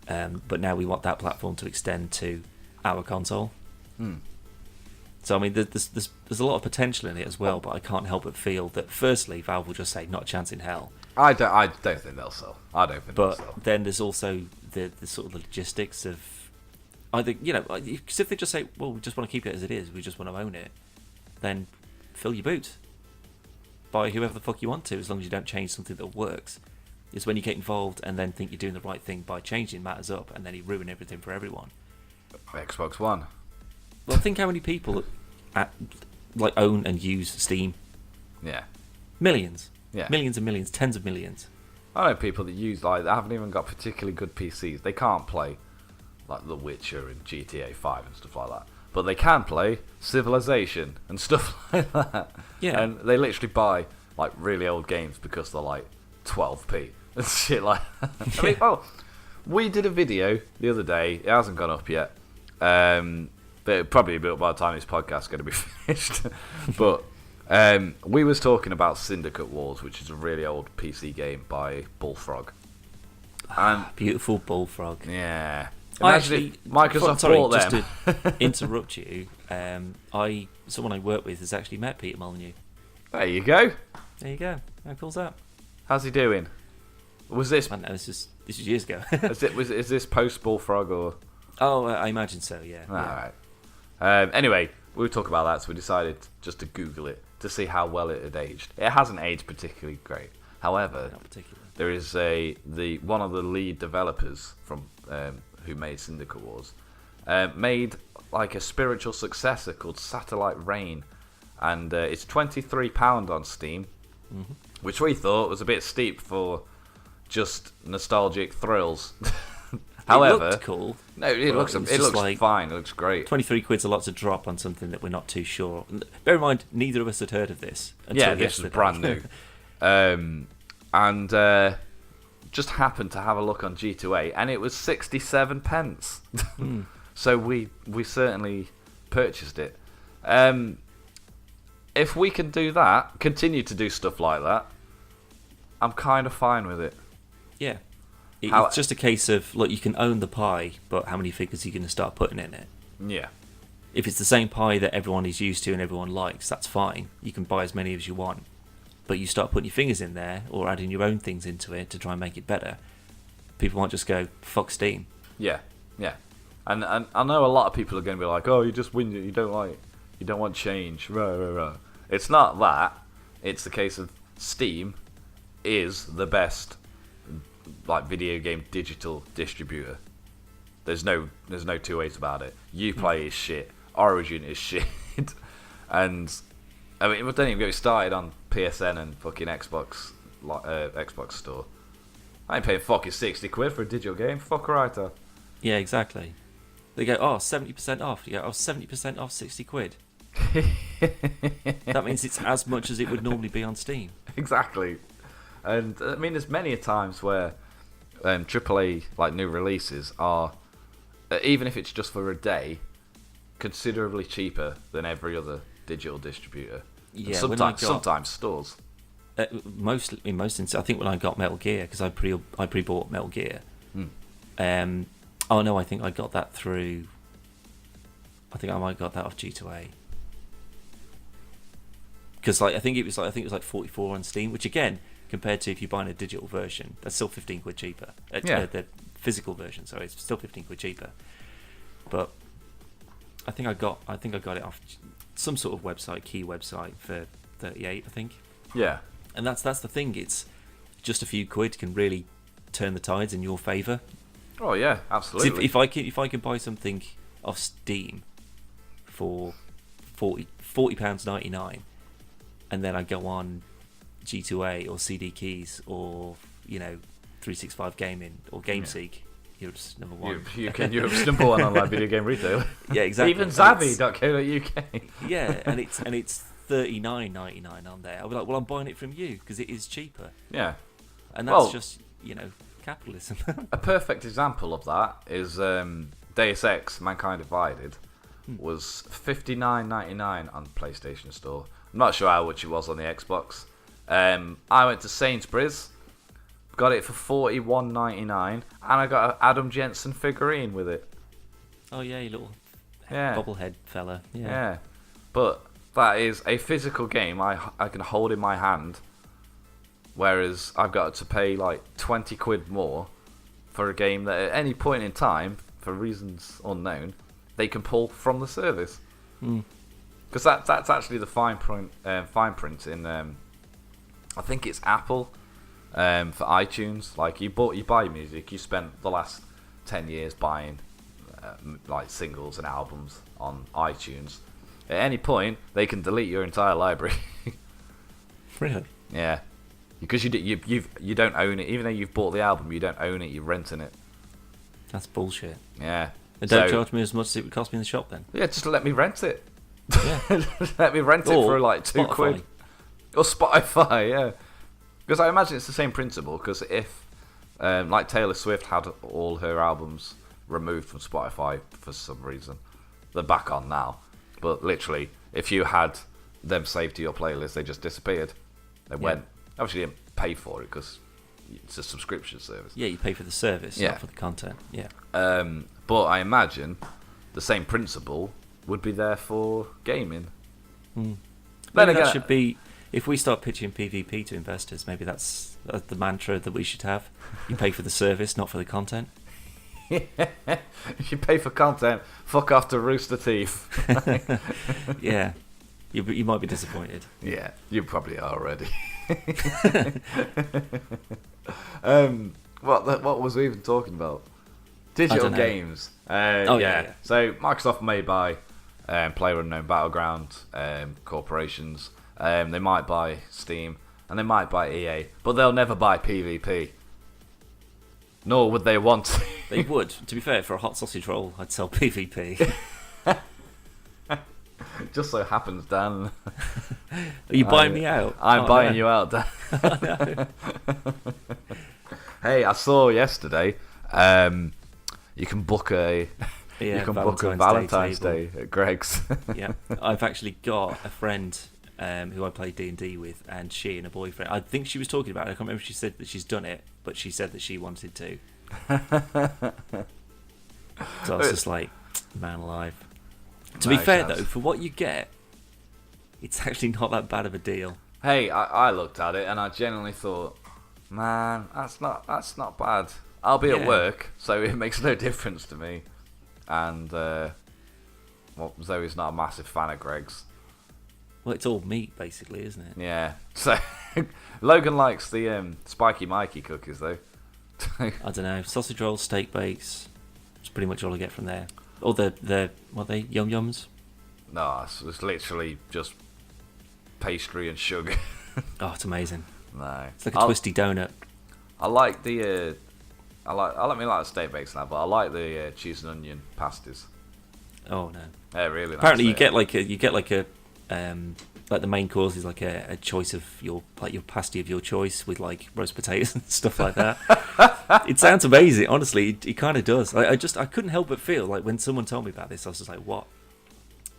S2: But now we want that platform to extend to our console. So I mean, there's a lot of potential in it as well, but I can't help but feel that firstly, Valve will just say not a chance in hell.
S1: I don't think they'll sell. I don't think they'll sell.
S2: But then there's also the sort of the logistics of either because if they just say, well, we just want to keep it as it is, we just want to own it, then fill your boots. Buy whoever the fuck you want to, as long as you don't change something that works. It's when you get involved and then think you're doing the right thing by changing matters up, and then you ruin everything for everyone.
S1: Xbox One.
S2: Well, think how many people own and use Steam.
S1: Yeah.
S2: Millions.
S1: Yeah.
S2: Millions and millions, tens of millions.
S1: I know people that use they haven't even got particularly good PCs. They can't play like The Witcher and GTA 5 and stuff like that. But they can play Civilization and stuff like that.
S2: Yeah.
S1: And they literally buy like really old games because they're like 12p and shit like that. I mean, we did a video the other day. It hasn't gone up yet. But it'll probably be up by the time this podcast is going to be finished. But we was talking about Syndicate Wars, which is a really old PC game by Bullfrog. And
S2: beautiful Bullfrog.
S1: Yeah.
S2: Actually,
S1: Microsoft bought them.
S2: Just to interrupt you, someone I work with has actually met Peter Molyneux.
S1: There you go.
S2: There you go. How cool's that?
S1: How's he doing? Was this?
S2: I know this is years ago.
S1: Is this post Bullfrog or?
S2: Oh, I imagine so. Yeah.
S1: All right. Anyway, we were talking about that, so we decided just to Google it to see how well it had aged. It hasn't aged particularly great. However,
S2: not particularly.
S1: There is one of the lead developers from who made Syndicate Wars made like a spiritual successor called Satellite Rain, and it's £23 on Steam, which we thought was a bit steep for just nostalgic thrills. However,
S2: it looked cool.
S1: No, it looks
S2: like
S1: fine. It looks great.
S2: 23 quid's a lot to drop on something that we're not too sure. Bear in mind, neither of us had heard of this until
S1: this
S2: yesterday.
S1: is brand new. And just happened to have a look on G2A, and it was 67 pence. So we certainly purchased it. If we can do that, continue to do stuff like that, I'm kind of fine with it.
S2: Yeah. It's just a case of, look, you can own the pie, but how many figures are you going to start putting in it?
S1: Yeah.
S2: If it's the same pie that everyone is used to and everyone likes, that's fine. You can buy as many as you want. But you start putting your fingers in there or adding your own things into it to try and make it better. People might just go, fuck Steam.
S1: Yeah, yeah. And I know a lot of people are going to be like, oh, you just win, you don't want change. Rah. It's not that. It's the case of Steam is the best like video game digital distributor. There's no two ways about it. Uplay is shit. Origin is shit. And I mean, we don't even get started on PSN and fucking Xbox store. I ain't paying fucking 60 quid for a digital game. Fuck right off.
S2: Yeah, exactly. They go, 70% off. You go, 70% off 60 quid. That means it's as much as it would normally be on Steam.
S1: Exactly. And I mean, there's many a times where AAA like new releases are, even if it's just for a day, considerably cheaper than every other digital distributor.
S2: Yeah,
S1: sometimes stores.
S2: In most instances, I think when I got Metal Gear, because I pre-bought Metal Gear. I think I got that through. I think I might have got that off G2A. Because I think it was like 44 on Steam, which again, compared to if you're buying a digital version, that's still 15 quid cheaper. The physical version, sorry, it's still 15 quid cheaper. But I think I got it off some sort of website, key website for 38, I think.
S1: Yeah.
S2: And that's the thing. It's just a few quid can really turn the tides in your favour.
S1: Oh yeah, absolutely.
S2: If I can buy something off Steam for £40.99, and then I go on G2A or CD Keys or 365 Gaming or GameSeek, Europe's number one.
S1: Europe's number one online video game retailer.
S2: Yeah, exactly.
S1: Even Zavvi.co.uk.
S2: Yeah, and it's $39.99 on there. I'll be like, well, I'm buying it from you because it is cheaper.
S1: Yeah,
S2: and that's just capitalism.
S1: A perfect example of that is Deus Ex: Mankind Divided was $59.99 on the PlayStation Store. I'm not sure how much it was on the Xbox. I went to Sainsbury's, got it for $41.99, and I got an Adam Jensen figurine with it.
S2: Oh yeah, you little bobblehead fella.
S1: Yeah, but that is a physical game I can hold in my hand, whereas I've got to pay like 20 quid more for a game that at any point in time, for reasons unknown, they can pull from the service. Because that's actually the fine print in I think it's Apple for iTunes. Like you buy music, you spent the last 10 years buying like singles and albums on iTunes. At any point, they can delete your entire library.
S2: Really?
S1: Yeah, because you don't own it. Even though you've bought the album, you don't own it. You're renting it.
S2: That's bullshit.
S1: Yeah.
S2: And don't charge me as much as it would cost me in the shop then.
S1: Yeah, just let me rent it.
S2: Yeah.
S1: Let me rent it for like £2 quid. Or Spotify, yeah. Because I imagine it's the same principle. Because if, like Taylor Swift had all her albums removed from Spotify for some reason, they're back on now. But literally, if you had them saved to your playlist, they just disappeared. They went. Obviously, you didn't pay for it because it's a subscription service.
S2: Yeah, you pay for the service, not for the content. Yeah.
S1: But I imagine the same principle would be there for gaming.
S2: Maybe that should be, if we start pitching PvP to investors, maybe that's the mantra that we should have. You pay for the service, not for the content.
S1: If you pay for content, fuck off to Rooster Teeth.
S2: Yeah. You might be disappointed.
S1: Yeah, you probably are already. What was we even talking about? Digital games. Yeah. So Microsoft may buy PlayerUnknown Battleground corporations. They might buy Steam and they might buy EA, but they'll never buy PvP. Nor would they want to.
S2: They would. To be fair, for a hot sausage roll, I'd sell PvP.
S1: Just so happens, Dan.
S2: Are you buying me out?
S1: I'm buying you out, Dan. Hey, I saw yesterday. You can book a Valentine's Day at Greg's.
S2: Yeah, I've actually got a friend who I play D&D with, and she and a boyfriend. I think she was talking about it. I can't remember if she said that she's done it, but she said that she wanted to. So I was just like, man alive. To be fair though, for what you get, it's actually not that bad of a deal.
S1: Hey, I looked at it and I genuinely thought, man, that's not bad. I'll be at work, so it makes no difference to me. And Zoe's not a massive fan of Greg's.
S2: Well, it's all meat, basically, isn't it?
S1: Yeah. So Logan likes the spiky Mikey cookies, though.
S2: I don't know. Sausage rolls, steak bakes. It's pretty much all I get from there. Or the what are they? Yum Yums?
S1: No, it's literally just pastry and sugar.
S2: Oh, it's amazing.
S1: No,
S2: it's like a twisty donut.
S1: I like the I like the steak bakes now, but I like the cheese and onion pasties.
S2: Oh no,
S1: they're really nice.
S2: Apparently, you get like a like the main course is like a choice of your pasty of your choice with like roast potatoes and stuff like that. It sounds amazing, honestly. It kind of does. I couldn't help but feel like when someone told me about this, I was just like, what?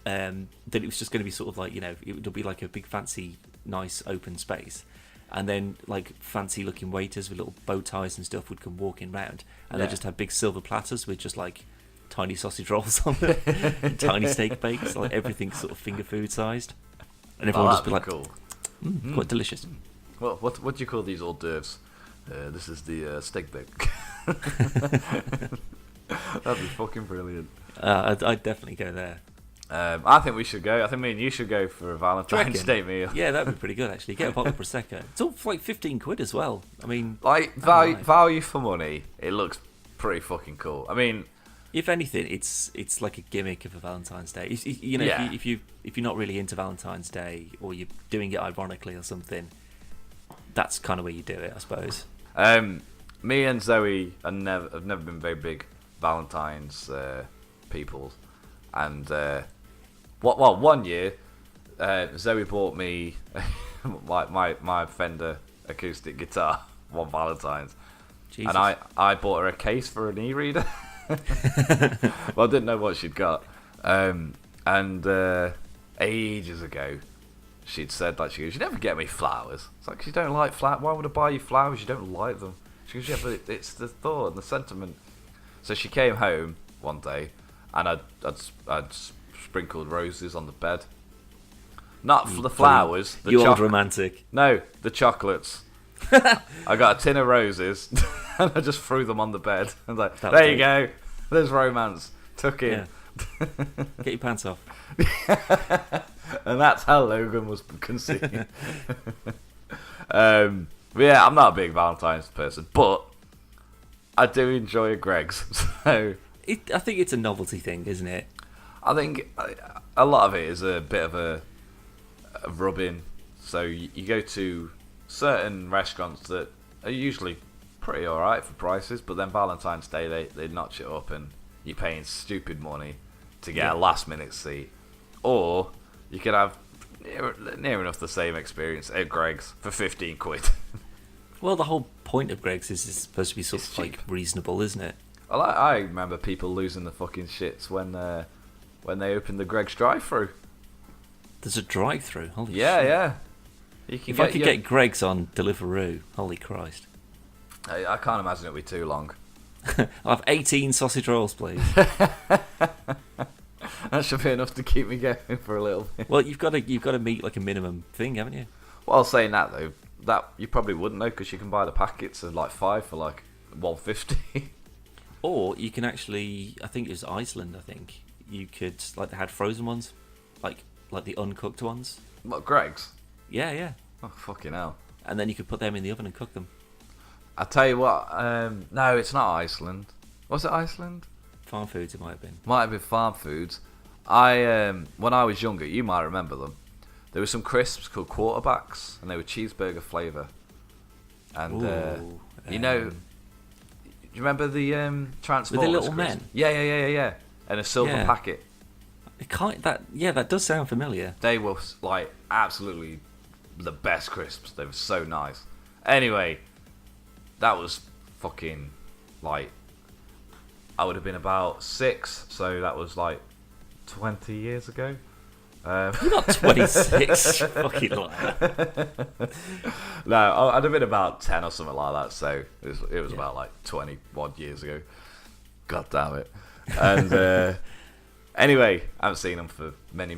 S2: That it was just going to be sort of like, it'll be like a big fancy, nice open space, and then like fancy looking waiters with little bow ties and stuff would come walking round, and they just have big silver platters with just like tiny sausage rolls on them, and tiny steak bakes, like everything's sort of finger food sized, and everyone just be like, cool. Quite delicious.
S1: Well, what do you call these hors d'oeuvres? This is the steak bake. That'd be fucking brilliant.
S2: I'd definitely go there.
S1: I think we should go. I think me and you should go for a Valentine's Day meal.
S2: Yeah, that'd be pretty good actually. Get a bottle of Prosecco. It's all for like 15 quid as well. I mean,
S1: like value for money. It looks pretty fucking cool. I mean,
S2: if anything, it's like a gimmick of a Valentine's Day. If you're not really into Valentine's Day, or you're doing it ironically or something, that's kind of where you do it, I suppose.
S1: Me and Zoe have never been very big Valentine's people, and one year Zoe bought me my Fender acoustic guitar one Valentine's. Jesus. And I bought her a case for an e-reader. Well, I didn't know what she'd got, and ages ago she'd said that she goes, "You never get me flowers." It's like, you don't like flowers. Why would I buy you flowers? You don't like them. She goes, "Yeah, but it's the thought and the sentiment." So she came home one day, and I'd sprinkled roses on the bed. Not for the flowers.
S2: You old romantic.
S1: No, the chocolates. I got a tin of roses, and I just threw them on the bed. I was like, there you go. There's romance. Tuck in.
S2: Yeah. Get your pants off.
S1: And that's how Logan was conceived. But yeah, I'm not a big Valentine's person, but I do enjoy a Greg's. So
S2: I think it's a novelty thing, isn't it?
S1: I think a lot of it is a bit of a rub-in. So you go to certain restaurants that are usually pretty alright for prices, but then Valentine's Day they notch it up and you're paying stupid money to get a last minute seat. Or you could have near enough the same experience at Greg's for 15 quid.
S2: Well, the whole point of Greg's is it's supposed to be sort of like reasonable, isn't it?
S1: Well, I remember people losing the fucking shits when they opened the Greg's drive-thru.
S2: There's a drive-thru? Holy shit.
S1: Yeah.
S2: If I could get Greg's on Deliveroo, holy Christ.
S1: I can't imagine it'd be too long.
S2: I'll have 18 sausage rolls, please.
S1: That should be enough to keep me going for a little bit.
S2: Well, you've got to meet like a minimum thing, haven't you?
S1: Well, saying that though, that you probably wouldn't know because you can buy the packets of like 5 for like $1.50.
S2: Or you can actually, I think it was Iceland. I think you could they had frozen ones, like the uncooked ones.
S1: What, Greg's?
S2: Yeah.
S1: Oh fucking hell!
S2: And then you could put them in the oven and cook them.
S1: I tell you what, no, it's not Iceland. Was it Iceland?
S2: Farm Foods, it might have been.
S1: Might have been Farm Foods. When I was younger, you might remember them. There were some crisps called quarterbacks, and they were cheeseburger flavour. And you remember the Transformers?
S2: With the little
S1: Chris?
S2: men?
S1: Yeah. And a silver packet.
S2: That does sound familiar.
S1: They were like absolutely the best crisps. They were so nice. Anyway, that was fucking like I would have been about 6, so that was like 20 years ago.
S2: You're not 26, fucking liar.
S1: No, I'd have been about 10 or something like that. So it was about like 21 years ago. God damn it! And anyway, I haven't seen them for many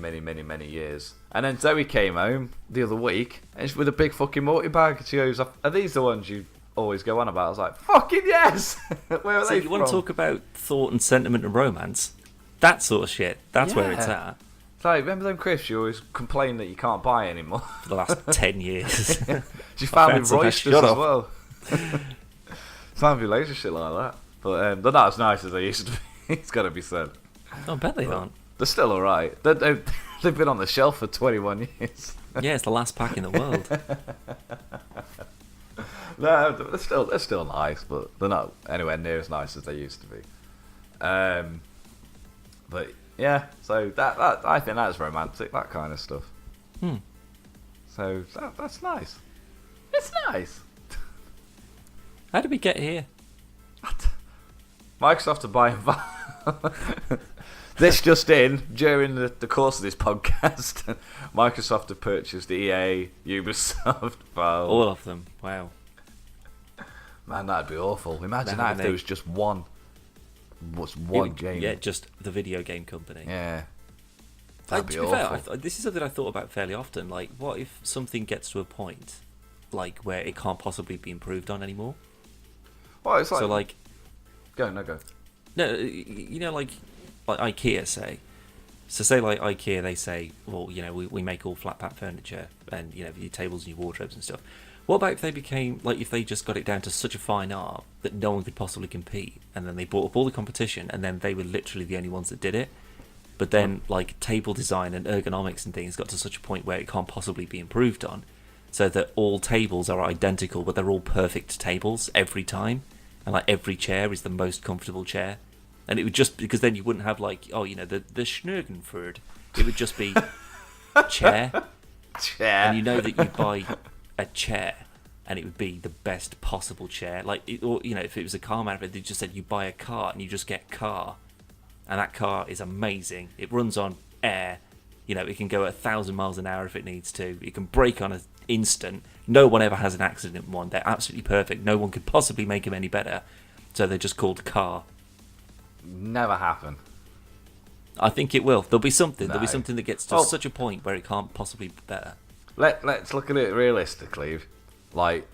S1: years. And then Zoe came home the other week and with a big fucking multi-bag. She goes, "Are these the ones you always go on about?" I was like, "Fucking yes!" Where are
S2: So
S1: they
S2: you
S1: from?
S2: want to talk about thought and sentiment and romance? That sort of shit. That's where it's at.
S1: It's like, remember them crisps you always complain that you can't buy anymore?
S2: For the last 10 years.
S1: She found me roisters as
S2: up.
S1: well. Found me laser shit like that. But they're not as nice as they used to be. It's got to be said.
S2: I bet they aren't.
S1: They're still alright. They've been on the shelf for 21 years.
S2: Yeah, it's the last pack in the world.
S1: No, they're still nice, but they're not anywhere near as nice as they used to be. But yeah, so that I think that's romantic, that kind of stuff. So that's nice. It's nice.
S2: How did we get here?
S1: Microsoft are buying this just in during the course of this podcast. Microsoft have purchased EA, Ubisoft, Valve.
S2: All of them. Wow.
S1: Man, that'd be awful. Imagine that if there was just one. What's one game?
S2: Yeah, just the video game company.
S1: Yeah. That'd be
S2: to be
S1: awful.
S2: fair, this is something I thought about fairly often. Like, what if something gets to a point, like, where it can't possibly be improved on anymore?
S1: Well, it's like...
S2: So, like...
S1: Go.
S2: No, you know, like IKEA say. So say like IKEA, they say, well, you know, we make all flat pack furniture and, you know, your tables and your wardrobes and stuff. What about if they became, like, if they just got it down to such a fine art that no one could possibly compete, and then they brought up all the competition, and then they were literally the only ones that did it? But then, like, table design and ergonomics and things got to such a point where it can't possibly be improved on, so that all tables are identical, but they're all perfect tables every time, and, like, every chair is the most comfortable chair. And it would just, because then you wouldn't have, like, oh, you know, the Schnurgenford. It would just be chair. And you know that you buy a chair, and it would be the best possible chair. Like, or, you know, if it was a car manufacturer, they just said you buy a car, and you just get car. And that car is amazing. It runs on air. You know, it can go at 1,000 miles an hour if it needs to. It can brake on an instant. No one ever has an accident in one. They're absolutely perfect. No one could possibly make them any better. So they're just called car.
S1: Never happen.
S2: I think it will. There'll be something.
S1: No.
S2: There'll be something that gets to such a point where it can't possibly be better.
S1: Let's look at it realistically. Like,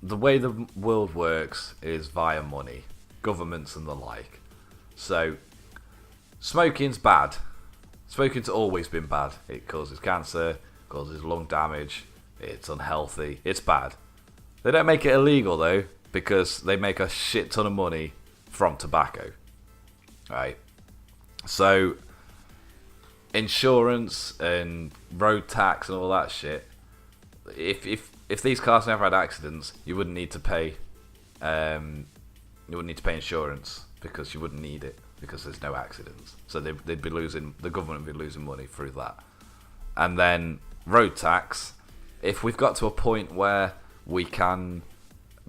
S1: the way the world works is via money, governments and the like. So, smoking's bad. Smoking's always been bad. It causes cancer, causes lung damage, it's unhealthy, it's bad. They don't make it illegal though, because they make a shit ton of money from tobacco. Right? So, insurance and road tax and all that shit, if these cars never had accidents, you wouldn't need to pay insurance, because you wouldn't need it, because there's no accidents. So the government would be losing money through that. And then road tax, if we've got to a point where we can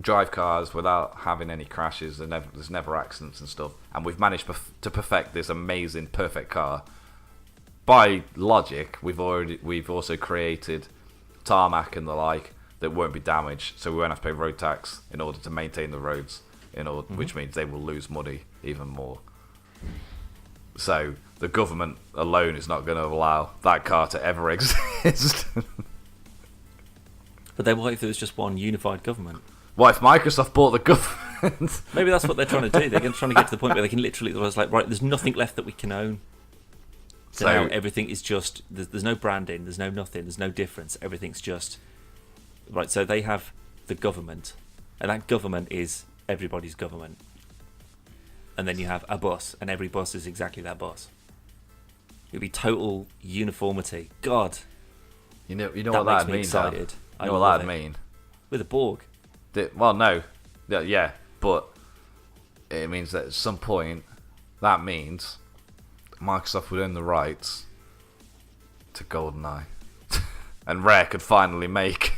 S1: drive cars without having any crashes, and there's never accidents and stuff, and we've managed to perfect this amazing perfect car, by logic we've also created tarmac and the like that won't be damaged, so we won't have to pay road tax in order to maintain the roads, which means they will lose money even more. So the government alone is not going to allow that car to ever exist.
S2: But then what if there was just one unified government?
S1: What if Microsoft bought the government?
S2: Maybe that's what they're trying to do. They're trying to get to the point where they can literally, it's like, right, there's nothing left that we can own. So now everything is just, there's no branding, there's no nothing, there's no difference. Everything's just, right, so they have the government, and that government is everybody's government. And then you have a bus, and every bus is exactly that bus. It would be total uniformity. God.
S1: You know what that'd mean,
S2: excited.
S1: You know what that'd mean?
S2: With a Borg.
S1: Well, no. Yeah, but it means that at some point, that means Microsoft would own the rights to GoldenEye. And Rare could finally make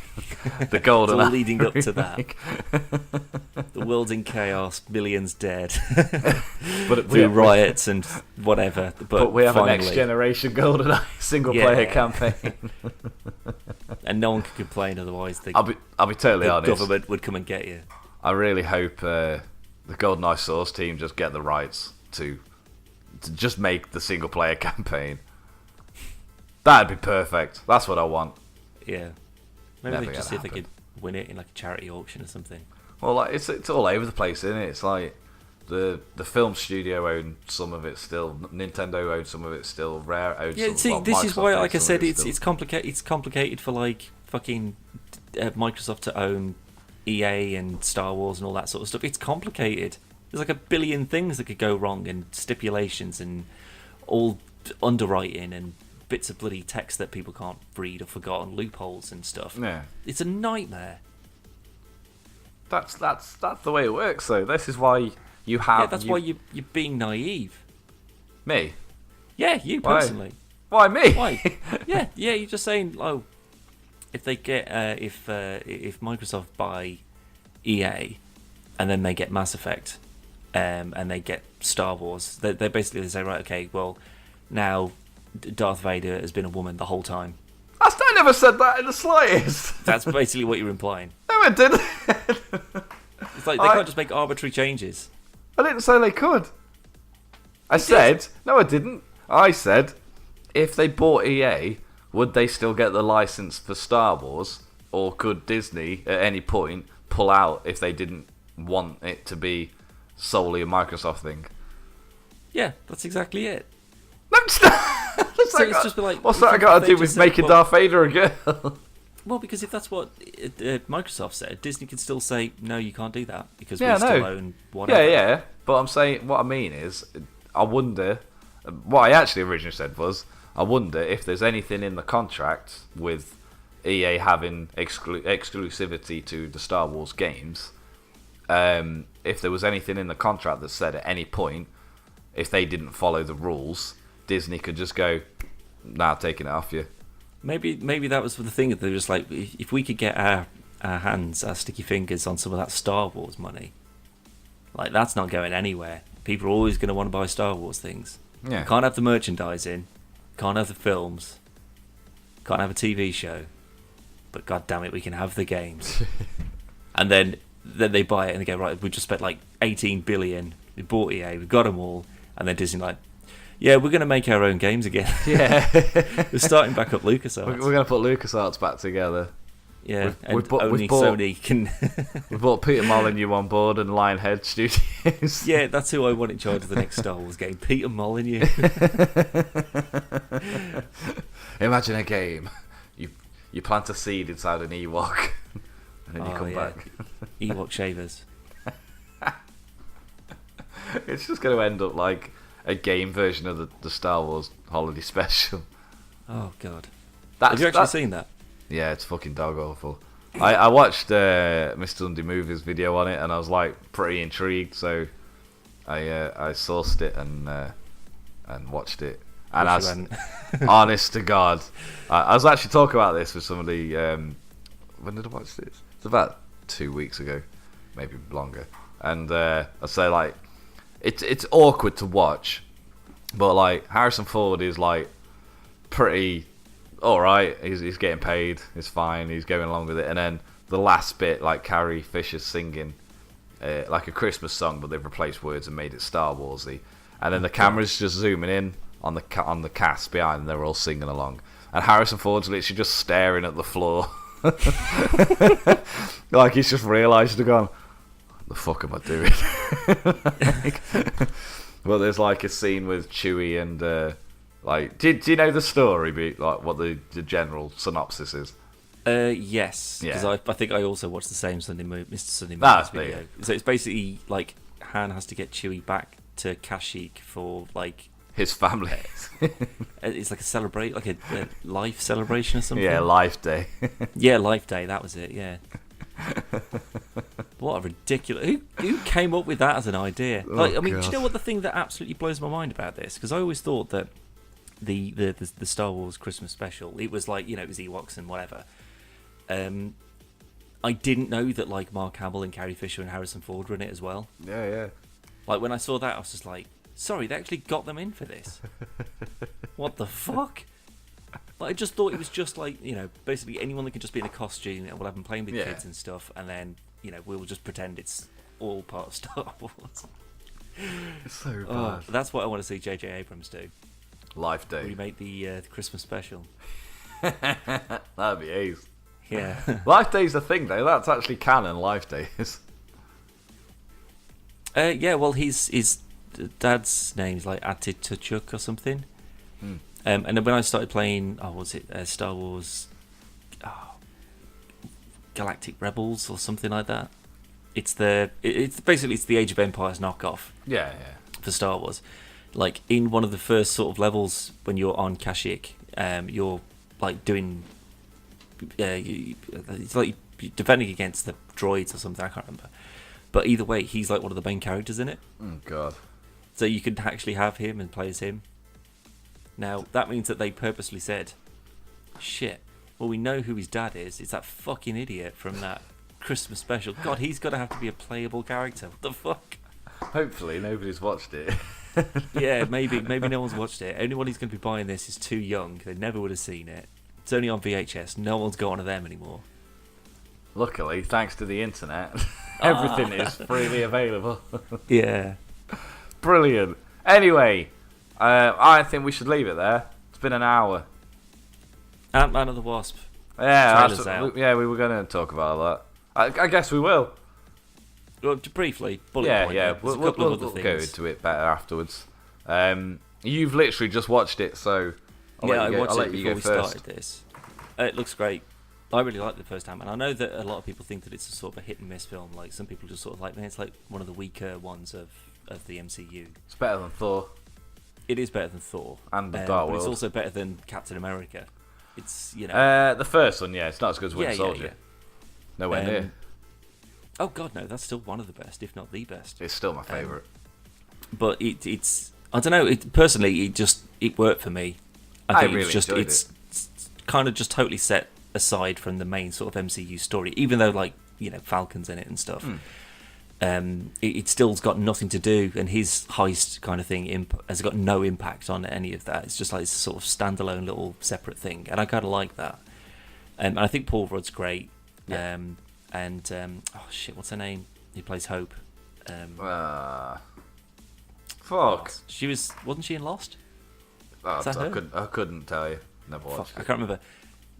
S1: the GoldenEye.
S2: It's all leading up to that. The world's in chaos, millions dead.
S1: But
S2: through riots and whatever. But
S1: we have
S2: finally,
S1: a next generation GoldenEye single player campaign.
S2: And no one could complain otherwise.
S1: I'll be totally honest.
S2: The government would come and get you.
S1: I really hope the GoldenEye Source team just get the rights to just make the single player campaign. That'd be perfect. That's what I want.
S2: Yeah. Maybe they just see if they could win it in like a charity auction or something.
S1: Well, like it's all over the place, isn't it? It's like the film studio own some of it still. Nintendo owns some of it still. Rare owns some.
S2: Yeah, see, this
S1: Microsoft
S2: is why, like I
S1: owns
S2: said,
S1: some of it
S2: it's complicated. It's complicated for like fucking Microsoft to own EA and Star Wars and all that sort of stuff. It's complicated. There's like a billion things that could go wrong, and stipulations, and all underwriting, and bits of bloody text that people can't read or forgotten, loopholes and stuff.
S1: Yeah,
S2: it's a nightmare.
S1: That's the way it works, though. This is why you have.
S2: Yeah, that's why you're being naive.
S1: Me?
S2: Yeah, you personally.
S1: Why me?
S2: Why? Yeah, you're just saying. Oh, if they get if Microsoft buy EA, and then they get Mass Effect, and they get Star Wars, they basically say, right, okay, well, now Darth Vader has been a woman the whole time.
S1: I never said that in the slightest.
S2: That's basically what you're implying.
S1: No, I didn't.
S2: It's like they can't just make arbitrary changes.
S1: I didn't say they could. I didn't. I said, if they bought EA, would they still get the license for Star Wars? Or could Disney, at any point, pull out if they didn't want it to be solely a Microsoft thing?
S2: Yeah, that's exactly it.
S1: No, it's not. What's that got to do with making Darth Vader a girl?
S2: Well, because if that's what Microsoft said, Disney could still say, no, you can't do that, because we
S1: still
S2: own whatever.
S1: Yeah. But I'm saying, what I mean is, I wonder, what I actually originally said was, I wonder if there's anything in the contract with EA having exclusivity to the Star Wars games, if there was anything in the contract that said at any point, if they didn't follow the rules, Disney could just go, nah, taking it off you.
S2: Maybe that was the thing. They were just like, if we could get our hands, our sticky fingers on some of that Star Wars money, like that's not going anywhere. People are always going to want to buy Star Wars things.
S1: Yeah.
S2: Can't have the merchandising, can't have the films, can't have a TV show, but god damn it, we can have the games. And then they buy it and they go, right, we just spent like 18 billion. We bought EA, we've got them all, and then Disney like, yeah, we're going to make our own games again.
S1: Yeah.
S2: We're starting back up LucasArts.
S1: We're going to put LucasArts back together.
S2: Yeah,
S1: only
S2: Sony can...
S1: We brought Peter Molyneux on board and Lionhead Studios.
S2: Yeah, that's who I want in charge of the next Star Wars game. Peter Molyneux.
S1: Imagine a game. You plant a seed inside an Ewok, and then you come back.
S2: Ewok shavers.
S1: It's just going to end up like a game version of the Star Wars holiday special.
S2: Oh god! Have you actually seen that?
S1: Yeah, it's fucking dog awful. I watched Mr. Undy Movies video on it, and I was like pretty intrigued, so I sourced it and watched it. And honest to God, I was actually talking about this with somebody. When did I watch this? It's about 2 weeks ago, maybe longer. And I say like, it's awkward to watch, but like Harrison Ford is like pretty alright. He's getting paid. It's fine. He's going along with it. And then the last bit, like Carrie Fisher's singing like a Christmas song, but they've replaced words and made it Star Warsy. And then the camera's just zooming in on the cast behind, and they're all singing along. And Harrison Ford's literally just staring at the floor, like he's just realised and gone, "What the fuck am I doing?" Well, there's like a scene with Chewie and like, do you know the story? Like what the general synopsis is?
S2: Yes, because
S1: Yeah.
S2: I think I also watched the same Mr. Sunday Movies video.
S1: Yeah.
S2: So it's basically like Han has to get Chewie back to Kashyyyk for like
S1: His family.
S2: it's like a life celebration or something.
S1: Yeah, Life Day.
S2: Yeah, Life Day. That was it. Yeah. What a ridiculous... Who came up with that as an idea? Like, I mean,
S1: God.
S2: do you know what the thing that absolutely blows my mind about this? Because I always thought that the Star Wars Christmas special, it was like, it was Ewoks and whatever. I didn't know that, like, Mark Hamill and Carrie Fisher and Harrison Ford were in it as well.
S1: Yeah.
S2: Like, when I saw that, I was just like, sorry, they actually got them in for this. What the fuck? Like, I just thought it was just like, basically anyone that can just be in a costume and we'll have them playing with kids and stuff, and then, we'll just pretend it's all part of Star Wars.
S1: It's so bad.
S2: That's what I want to see J.J. Abrams do.
S1: Life Day.
S2: Remake the Christmas special.
S1: That'd be ace.
S2: Yeah.
S1: Life Day's a thing, though. That's actually canon, Life Day is.
S2: Yeah, well, his dad's name's like Atitachuk or something. And then when I started playing, Star Wars Galactic Rebels or something like that. It's basically the Age of Empires knockoff.
S1: Yeah.
S2: For Star Wars. Like, in one of the first sort of levels when you're on Kashyyyk, you're like doing... it's like you're defending against the droids or something, I can't remember. But either way, he's like one of the main characters in it.
S1: Oh, God.
S2: So you could actually have him and play as him. Now, that means that they purposely said, shit, well, we know who his dad is. It's that fucking idiot from that Christmas special. God, he's got to have to be a playable character. What the fuck?
S1: Hopefully nobody's watched it.
S2: Yeah, maybe no one's watched it. Anyone who's going to be buying this is too young. They never would have seen it. It's only on VHS. No one's got one of them anymore.
S1: Luckily, thanks to the internet, everything is freely available.
S2: Yeah.
S1: Brilliant. Anyway, I think we should leave it there. It's been an hour.
S2: Ant-Man and the Wasp.
S1: Yeah, we were going to talk about that. I guess we will.
S2: Well, briefly, bullet point.
S1: Yeah.
S2: There's a couple of other things.
S1: Go into it better afterwards. You've literally just watched it, so
S2: I watched it before we started this. It looks great. I really like the first Ant-Man. I know that a lot of people think that it's a sort of a hit and miss film. Like, some people just sort of like, man, it's like one of the weaker ones of the MCU.
S1: It's better than Thor.
S2: It is better than Thor.
S1: And the Dark World.
S2: But it's also better than Captain America. It's,
S1: the first one, it's not as good as Winter Soldier.
S2: Yeah.
S1: Nowhere near.
S2: Oh, God, no. That's still one of the best, if not the best.
S1: It's still my favourite.
S2: But it's... I don't know. Personally, it worked for me. I think
S1: really enjoyed it.
S2: It's kind of just totally set aside from the main sort of MCU story, even though, like, Falcon's in it and stuff. It still's got nothing to do, and his heist kind of thing has got no impact on any of that. It's just like it's a sort of standalone little separate thing, and I kind of like that. And I think Paul Rudd's great.
S1: Yeah.
S2: What's her name? He plays Hope.
S1: Fuck.
S2: Wasn't she in Lost?
S1: I couldn't tell you. Never watched it.
S2: I can't remember.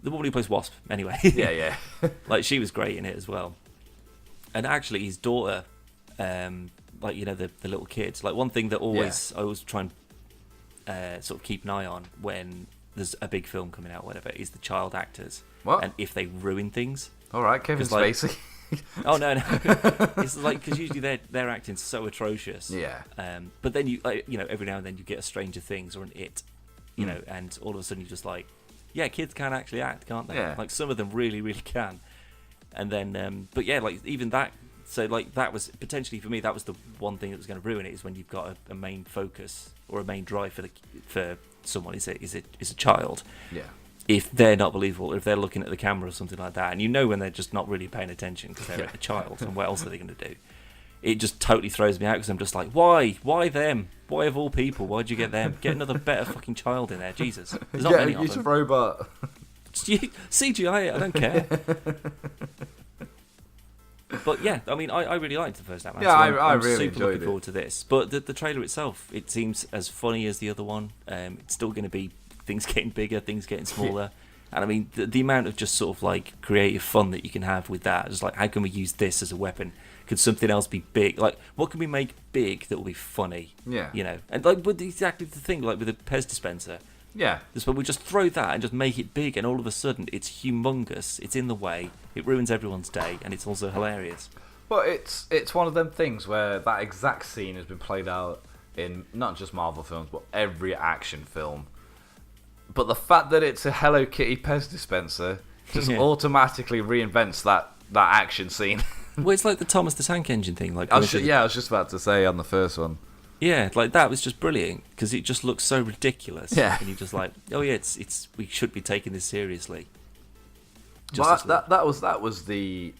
S2: The woman who plays Wasp, anyway.
S1: Yeah.
S2: Like, she was great in it as well. And actually, his daughter, the little kid. Like, one thing that I always try and sort of keep an eye on when there's a big film coming out, whatever, is the child actors.
S1: What?
S2: And if they ruin things.
S1: All right, Kevin Spacey.
S2: Oh no! It's like, because usually their acting's so atrocious.
S1: Yeah.
S2: But then every now and then you get a Stranger Things or an It, and all of a sudden you're just like, yeah, kids can actually act, can't they?
S1: Yeah.
S2: Like, some of them really, really can. And then, but yeah, like, even that. So, like, that was potentially, for me, that was the one thing that was going to ruin it, is when you've got a main focus or a main drive for someone is a child.
S1: Yeah.
S2: If they're not believable, if they're looking at the camera or something like that, and when they're just not really paying attention because they're a child, and what else are they going to do? It just totally throws me out, because I'm just like, why them? Why, of all people? Why'd you get them? Get another better fucking child in there, Jesus. There's not many of
S1: use
S2: them.
S1: a robot.
S2: CGI it, I don't care. But yeah, I mean, I really liked the first Ant-Man.
S1: Yeah,
S2: so I'm
S1: really
S2: super
S1: enjoyed
S2: looking forward to this. But the trailer itself, it seems as funny as the other one. It's still going to be things getting bigger, things getting smaller. And I mean, the amount of just sort of like creative fun that you can have with that, just like, how can we use this as a weapon? Could something else be big? Like, what can we make big that will be funny?
S1: Yeah.
S2: And like, with exactly the thing, like with a Pez dispenser.
S1: Yeah.
S2: Just when we just throw that and just make it big, and all of a sudden it's humongous, it's in the way, it ruins everyone's day, and it's also hilarious.
S1: But it's one of them things where that exact scene has been played out in not just Marvel films, but every action film. But the fact that it's a Hello Kitty Pez dispenser just automatically reinvents that action scene.
S2: Well, it's like the Thomas the Tank Engine thing. Like,
S1: I was just about to say on the first one.
S2: Yeah, like that was just brilliant because it just looks so ridiculous.
S1: Yeah,
S2: and you're just like, oh yeah, it's we should be taking this seriously.
S1: Well, that was the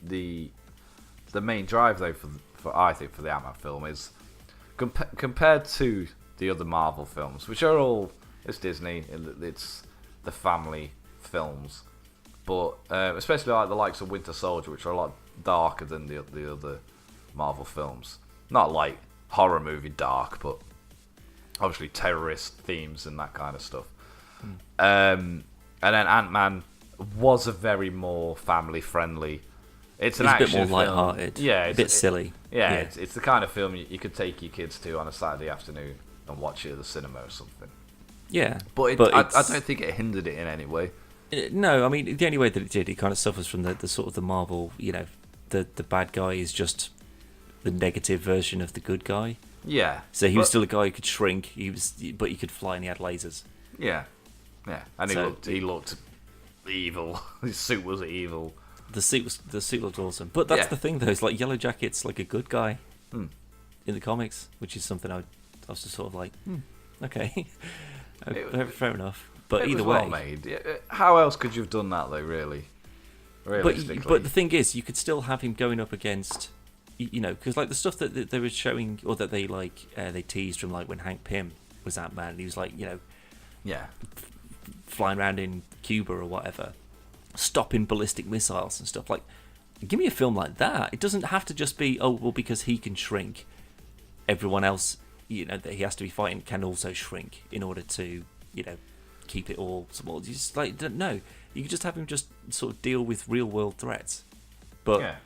S1: main drive though for I think for the Ant-Man film is compared to the other Marvel films, which are all it's Disney, it's the family films, but especially like the likes of Winter Soldier, which are a lot darker than the other Marvel films. Not like horror movie dark, but obviously terrorist themes and that kind of stuff. And then Ant-Man was a very more family friendly. It's an action
S2: bit more
S1: film.
S2: light-hearted.
S1: Yeah,
S2: a bit silly.
S1: Yeah, it's the kind of film you could take your kids to on a Saturday afternoon and watch it at the cinema or something.
S2: Yeah,
S1: but I don't think it hindered it in any way.
S2: No, I mean the only way that it did, it kind of suffers from the sort of the Marvel, the bad guy is just the negative version of the good guy.
S1: Yeah.
S2: So he was still a guy who could shrink. But he could fly and he had lasers.
S1: Yeah, and he looked evil. His suit was evil.
S2: The suit looked awesome. But that's the thing though. It's like Yellow Jacket's like a good guy in the comics, which is something I was just sort of like, okay, fair enough. But either way,
S1: well made. How else could you have done that though? Really, realistically.
S2: But the thing is, you could still have him going up against, because like the stuff that they were showing, or that they they teased from like when Hank Pym was Ant-Man, and he was like, flying around in Cuba or whatever, stopping ballistic missiles and stuff. Like, give me a film like that. It doesn't have to just be because he can shrink, everyone else that he has to be fighting can also shrink in order to keep it all small. You just no, you can just have him just sort of deal with real world threats, but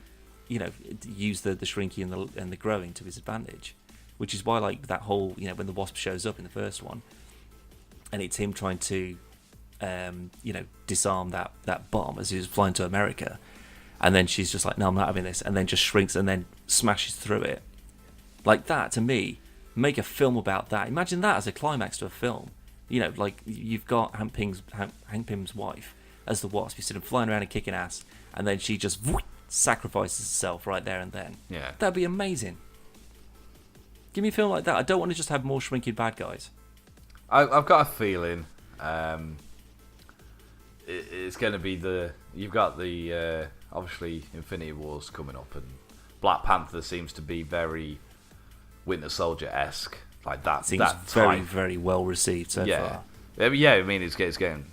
S2: use the shrinking and the growing to his advantage, which is why like that whole when the Wasp shows up in the first one, and it's him trying to disarm that bomb as he's flying to America, and then she's just like, no, I'm not having this, and then just shrinks and then smashes through it. Like that, to me, make a film about that. Imagine that as a climax to a film. Like you've got Hank Pym's wife as the Wasp. You see him flying around and kicking ass, and then she just sacrifices herself right there and then.
S1: Yeah,
S2: that'd be amazing. Give me a film like that. I don't want to just have more shrinking bad guys.
S1: I've got a feeling it's going to be you've got the obviously Infinity War's coming up, and Black Panther seems to be very Winter Soldier-esque, like that.
S2: Seems
S1: that
S2: very
S1: type.
S2: Very well received so far.
S1: Yeah, I mean it's getting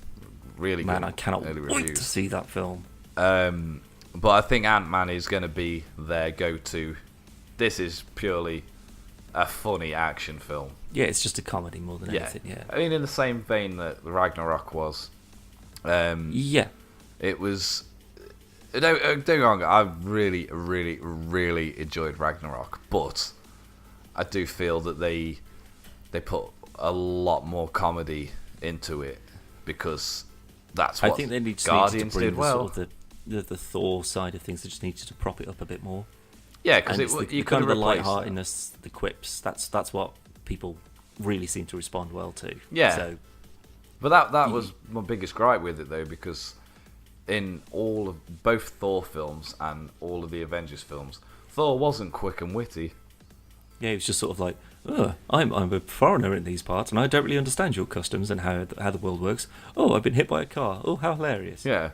S1: really good.
S2: Man, I cannot wait
S1: reviews.
S2: to see that film.
S1: But I think Ant-Man is going to be their go-to. This is purely a funny action film.
S2: Yeah, it's just a comedy more than anything. Yeah,
S1: I mean in the same vein that Ragnarok was. It was. Don't get me wrong, I really, really, really enjoyed Ragnarok, but I do feel that they put a lot more comedy into it because that's what
S2: I think they need
S1: Guardians
S2: to bring
S1: did well.
S2: Sort of the Thor side of things. They just needed to prop it up a bit more.
S1: Yeah, because
S2: you kind of the lightheartedness, the quips. That's what people really seem to respond well to.
S1: Yeah.
S2: So,
S1: but that was my biggest gripe with it though, because in both Thor films and all of the Avengers films, Thor wasn't quick and witty.
S2: Yeah, he was just sort of like, I'm a foreigner in these parts, and I don't really understand your customs and how the world works. Oh, I've been hit by a car. Oh, how hilarious!
S1: Yeah,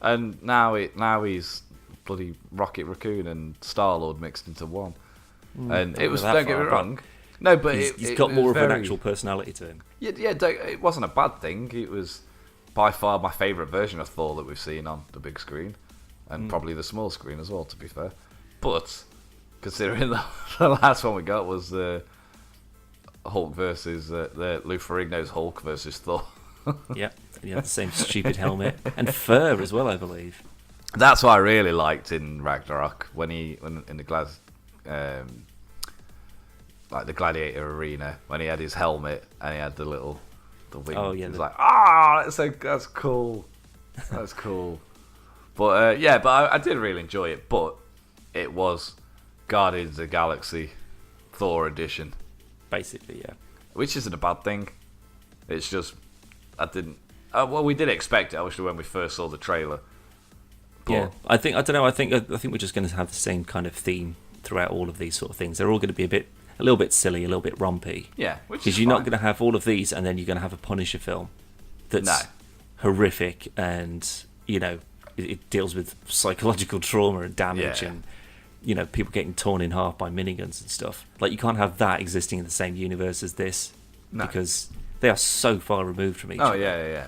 S1: and now he's bloody Rocket Raccoon and Star-Lord mixed into one, and it was. Don't get me wrong. No, but
S2: he's got more of an actual personality to him.
S1: Yeah. It wasn't a bad thing. It was by far my favourite version of Thor that we've seen on the big screen, and probably the small screen as well, to be fair. But considering the last one we got was the Hulk versus the Lou Ferrigno's Hulk versus Thor.
S2: Yeah, and you have the same stupid helmet and fur as well, I believe.
S1: That's what I really liked in Ragnarok when in the like the gladiator arena, when he had his helmet and he had the wing. Oh yeah, it was that's cool. That's cool. But I did really enjoy it. But it was Guardians of the Galaxy Thor edition,
S2: basically, yeah.
S1: Which isn't a bad thing. It's just I didn't. We did expect it, obviously, when we first saw the trailer.
S2: Yeah, I don't know. I think we're just going to have the same kind of theme throughout all of these sort of things. They're all going to be a little bit silly, a little bit rompy.
S1: Yeah,
S2: because you're not going to have all of these, and then you're going to have a Punisher film that's horrific, and it deals with psychological trauma and damage, and people getting torn in half by miniguns and stuff. Like, you can't have that existing in the same universe as this because they are so far removed from each other.
S1: Oh yeah.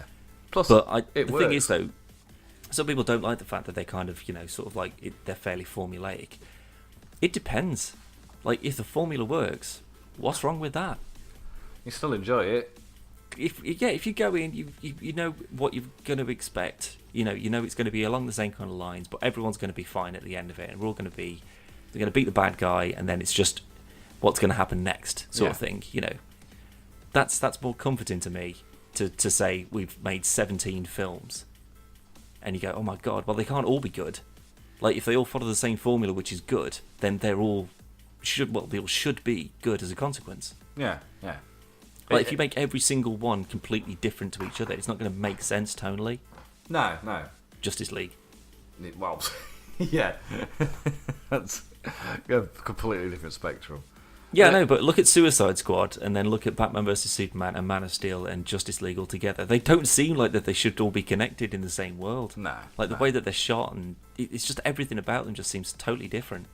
S1: Plus,
S2: but the thing is, though, some people don't like the fact that they kind of, sort of like they're fairly formulaic. It depends. Like, if the formula works, what's wrong with that?
S1: You still enjoy it.
S2: If you go in, you know what you're going to expect. You know it's going to be along the same kind of lines, but everyone's going to be fine at the end of it, and they're going to beat the bad guy, and then it's just what's going to happen next, sort of thing. That's more comforting to me to say we've made 17 films. And you go, oh my god, well, they can't all be good. Like, if they all follow the same formula, which is good, then they all should be good as a consequence.
S1: Yeah.
S2: Like, if you make every single one completely different to each other, it's not going to make sense tonally.
S1: No.
S2: Justice League.
S1: Well, yeah. That's a completely different spectrum.
S2: Yeah, no, but look at Suicide Squad, and then look at Batman vs Superman and Man of Steel and Justice League all together. They don't seem like that they should all be connected in the same world.
S1: No.
S2: Like, the way that they're shot, and it's just everything about them just seems totally different.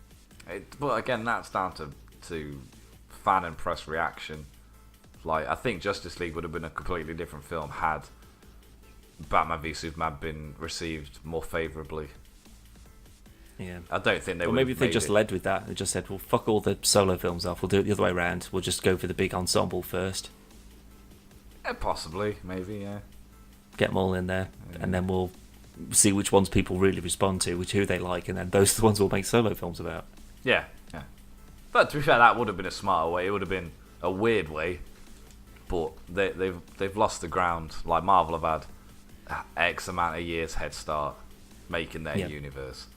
S1: But again, that's down to fan and press reaction. Like, I think Justice League would have been a completely different film had Batman v Superman been received more favourably.
S2: Yeah.
S1: I don't think they would.
S2: Maybe if they just led with that, they just said, "Well, fuck all the solo films off. We'll do it the other way around. We'll just go for the big ensemble first."
S1: Possibly, maybe, yeah.
S2: Get them all in there, and then we'll see which ones people really respond to, who they like, and then those are the ones we'll make solo films about.
S1: Yeah. But to be fair, that would have been a smarter way. It would have been a weird way, but they've lost the ground. Like, Marvel have had X amount of years head start making their universe.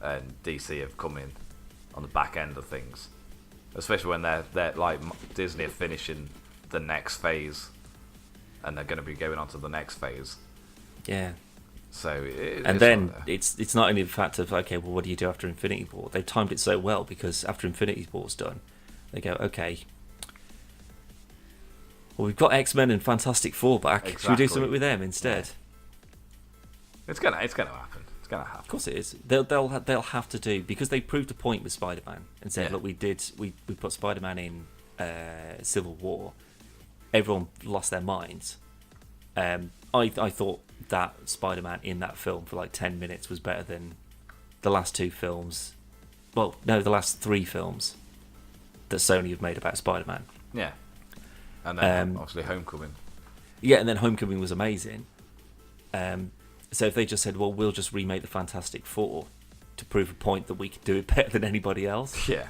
S1: And DC have come in on the back end of things, especially when they're like Disney are finishing the next phase, and they're going to be going on to the next phase.
S2: Yeah.
S1: So
S2: it's not only the fact of, okay, well, what do you do after Infinity War? They've timed it so well, because after Infinity War's done, they go, okay, well, we've got X-Men and Fantastic Four back. Exactly. Should we do something with them instead?
S1: Yeah. It's gonna happen.
S2: Of course it is. They'll have to do, because they proved a point with Spider-Man and said, look, we put Spider-Man in Civil War. Everyone lost their minds. I thought that Spider-Man in that film for like 10 minutes was better than the last two films. Well, no, the last three films that Sony have made about Spider-Man.
S1: Yeah. And then obviously Homecoming.
S2: Yeah, and then Homecoming was amazing. So if they just said, well, we'll just remake the Fantastic Four to prove a point that we can do it better than anybody else.
S1: Yeah.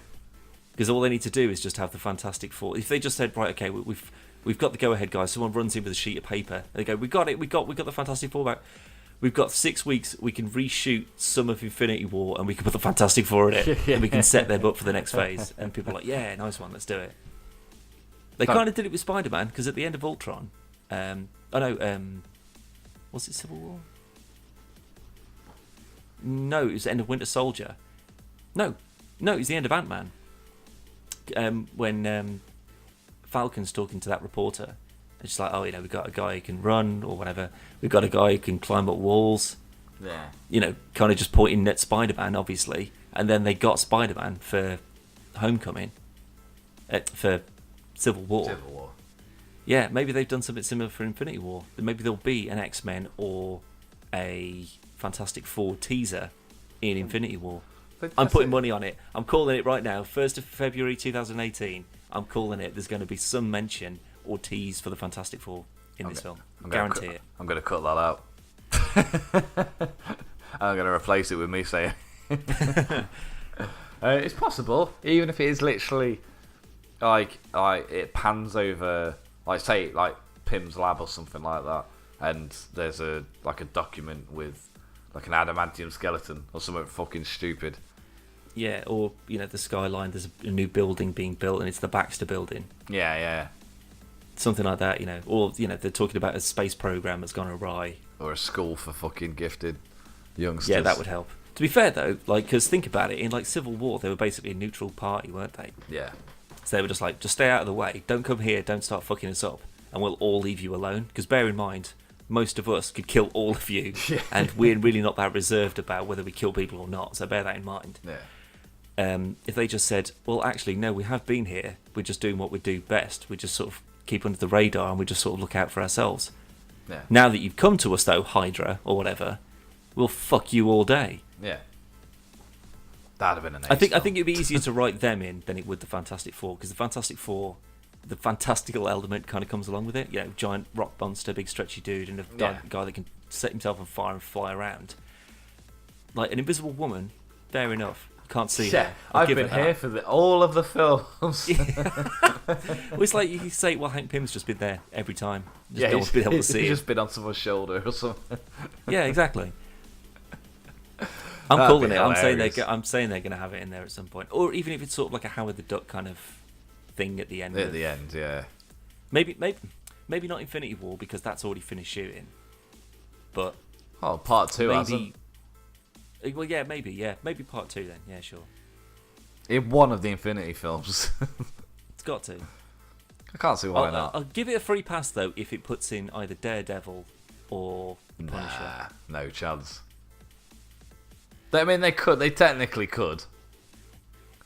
S2: Because all they need to do is just have the Fantastic Four. If they just said, right, okay, we've got the go-ahead, guys. Someone runs in with a sheet of paper. They go, we got it. We got the Fantastic Four back. We've got 6 weeks. We can reshoot some of Infinity War, and we can put the Fantastic Four in it, and we can set them up for the next phase. And people are like, yeah, nice one, let's do it. They kind of did it with Spider-Man, because at the end of Ultron, was it Civil War? No, it was the end of Winter Soldier. No, it was the end of Ant-Man. When Falcon's talking to that reporter, it's just like, oh, we've got a guy who can run or whatever. We've got a guy who can climb up walls. Yeah. Kind of just pointing at Spider-Man, obviously. And then they got Spider-Man for Homecoming, for Civil War. Yeah, maybe they've done something similar for Infinity War. Maybe there'll be an X-Men or a Fantastic Four teaser in Infinity War. I'm putting money on it. I'm calling it right now. 1st of February 2018. I'm calling it. There's going to be some mention or tease for the Fantastic Four in this film. Guarantee it.
S1: I'm going to cut that out. I'm going to replace it with me saying it's possible, even if it is literally like it pans over, like, say, like Pym's lab or something like that, and there's a document with like an adamantium skeleton or something fucking stupid.
S2: Yeah, or the skyline. There's a new building being built, and it's the Baxter Building.
S1: Yeah.
S2: Something like that, Or they're talking about a space program that's gone awry,
S1: or a school for fucking gifted. youngsters.
S2: Yeah, that would help. To be fair though, like, because think about it, in like Civil War, they were basically a neutral party, weren't they?
S1: Yeah.
S2: So they were just like, just stay out of the way, don't come here, don't start fucking us up, and we'll all leave you alone. Because bear in mind, most of us could kill all of you, and we're really not that reserved about whether we kill people or not. So bear that in mind.
S1: Yeah.
S2: If they just said, well, actually, no, we have been here, we're just doing what we do best, we just sort of keep under the radar and we just sort of look out for ourselves.
S1: Yeah.
S2: Now that you've come to us, though, Hydra or whatever, we'll fuck you all day.
S1: Yeah. That'd have been an ace
S2: I think
S1: film.
S2: it'd be easier to write them in than it would the Fantastic Four, because the Fantastic Four, the fantastical element kind of comes along with it. You know, giant rock monster, big stretchy dude, and a guy that can set himself on fire and fly around. Like an Invisible Woman, fair enough. You can't see her.
S1: I've been here for all of the films.
S2: Well, it's like you say, well, Hank Pym's just been there every time. Just no one's been able to see
S1: he's
S2: him.
S1: just been on someone's shoulder or something.
S2: Yeah, exactly. I'm calling it.
S1: Hilarious.
S2: I'm saying they're going to have it in there at some point, or even if it's sort of like a Howard the Duck kind of thing at the end.
S1: At the end, yeah.
S2: Maybe not Infinity War because that's already finished shooting. But
S1: part 2
S2: maybe. Well, yeah, maybe part 2 then. Yeah, sure.
S1: In one of the Infinity films.
S2: It's got to.
S1: I can't see why not.
S2: I'll give it a free pass though if it puts in either Daredevil or the Punisher.
S1: Nah, no chance. I mean, they could. They technically could,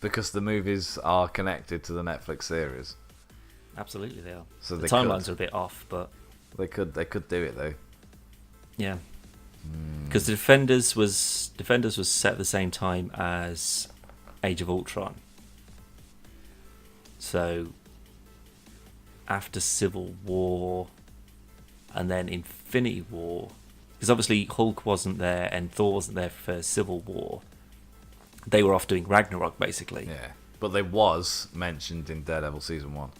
S1: because the movies are connected to the Netflix series.
S2: Absolutely, they are.
S1: So
S2: the timelines are a bit off, but
S1: they could do it though.
S2: Yeah, because the Defenders was set at the same time as Age of Ultron. So after Civil War, and then Infinity War. Because obviously Hulk wasn't there and Thor wasn't there for Civil War. They were off doing Ragnarok, basically.
S1: Yeah, but they was mentioned in Daredevil season 1.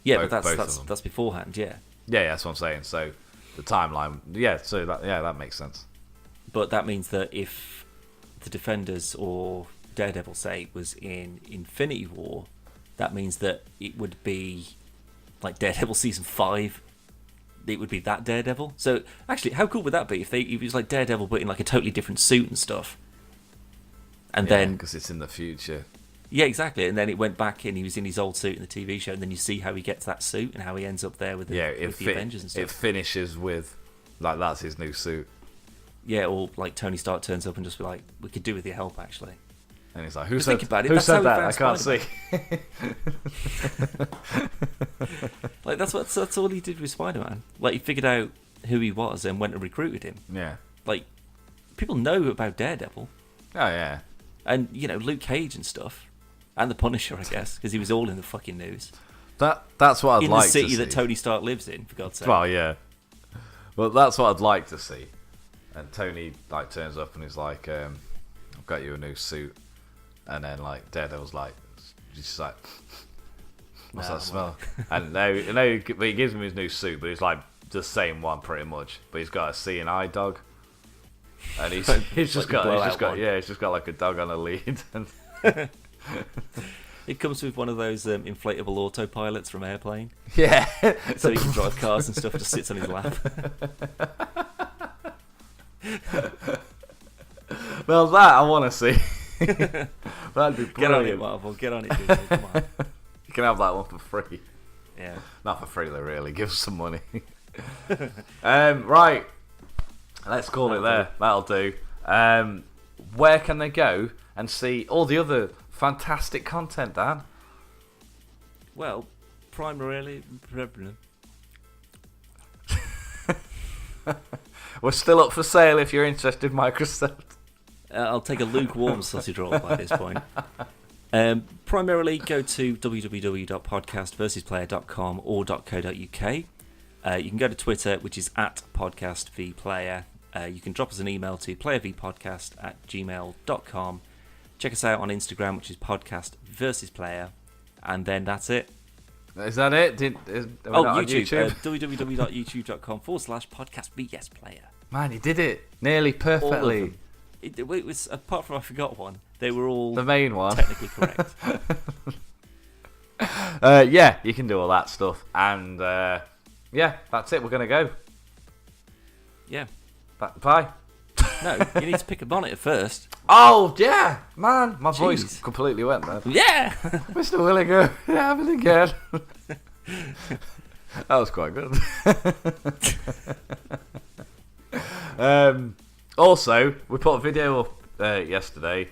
S2: Yeah, but that's beforehand. Yeah.
S1: Yeah, that's what I'm saying. So the timeline, that makes sense.
S2: But that means that if the Defenders or Daredevil, say, was in Infinity War, that means that it would be like Daredevil season 5. It would be that Daredevil. So actually, how cool would that be if it was like Daredevil but in like a totally different suit and stuff? And then
S1: because it's in the future.
S2: Yeah, exactly. And then it went back and he was in his old suit in the TV show, and then you see how he gets that suit and how he ends up there with the Avengers and stuff.
S1: It finishes with like that's his new suit.
S2: Yeah, or like Tony Stark turns up and just be like, "We could do with your help, actually."
S1: And he's like, "Who said that? I can't see."
S2: Like that's all he did with Spider-Man. Like he figured out who he was and went and recruited him.
S1: Yeah.
S2: Like people know about Daredevil.
S1: Oh yeah.
S2: And Luke Cage and stuff, and the Punisher, I guess, because he was all in the fucking news.
S1: That's what I'd like to see.
S2: In the city that Tony Stark lives in, for God's sake.
S1: Well, yeah. Well, that's what I'd like to see. And Tony like turns up and he's like, "I've got you a new suit," and then like Daredevil's like, just like, "What's that smell?" And but he gives him his new suit, but it's like the same one pretty much, but he's got a seeing eye dog, and he's just got like a dog on a lead.
S2: It comes with one of those inflatable autopilots from Airplane.
S1: Yeah,
S2: so he can drive cars and stuff. Just sits on his lap.
S1: Well, that I want to see. That'd be brilliant.
S2: Get on it, Marvel. Get on it, Disney. Come on.
S1: You can have that one for free.
S2: Yeah.
S1: Not for free, though, really. Give us some money. Right. Let's call it there. That'll do. Where can they go and see all the other fantastic content, Dan?
S2: Well, primarily...
S1: We're still up for sale if you're interested, Microsoft.
S2: I'll take a lukewarm sausage roll by this point. Primarily go to www.podcastversusplayer.com or .co.uk. You can go to Twitter, which is @podcastvplayer. You can drop us an email to playervpodcast@gmail.com. Check us out on Instagram, which is podcastversusplayer. And then that's it.
S1: Is that it?
S2: YouTube. www.youtube.com/podcastvsplayer.
S1: Man, you did it nearly perfectly.
S2: It was, apart from I forgot one, they were all
S1: the main one
S2: technically correct.
S1: Yeah, you can do all that stuff, and yeah, that's it. We're gonna go.
S2: Yeah.
S1: Bye.
S2: No, you need to pick a monitor first.
S1: Oh, yeah, man. My voice
S2: Jeez.
S1: completely went there.
S2: Yeah!
S1: Mr. Willinger, it happened again. That was quite good. Also, we put a video up yesterday.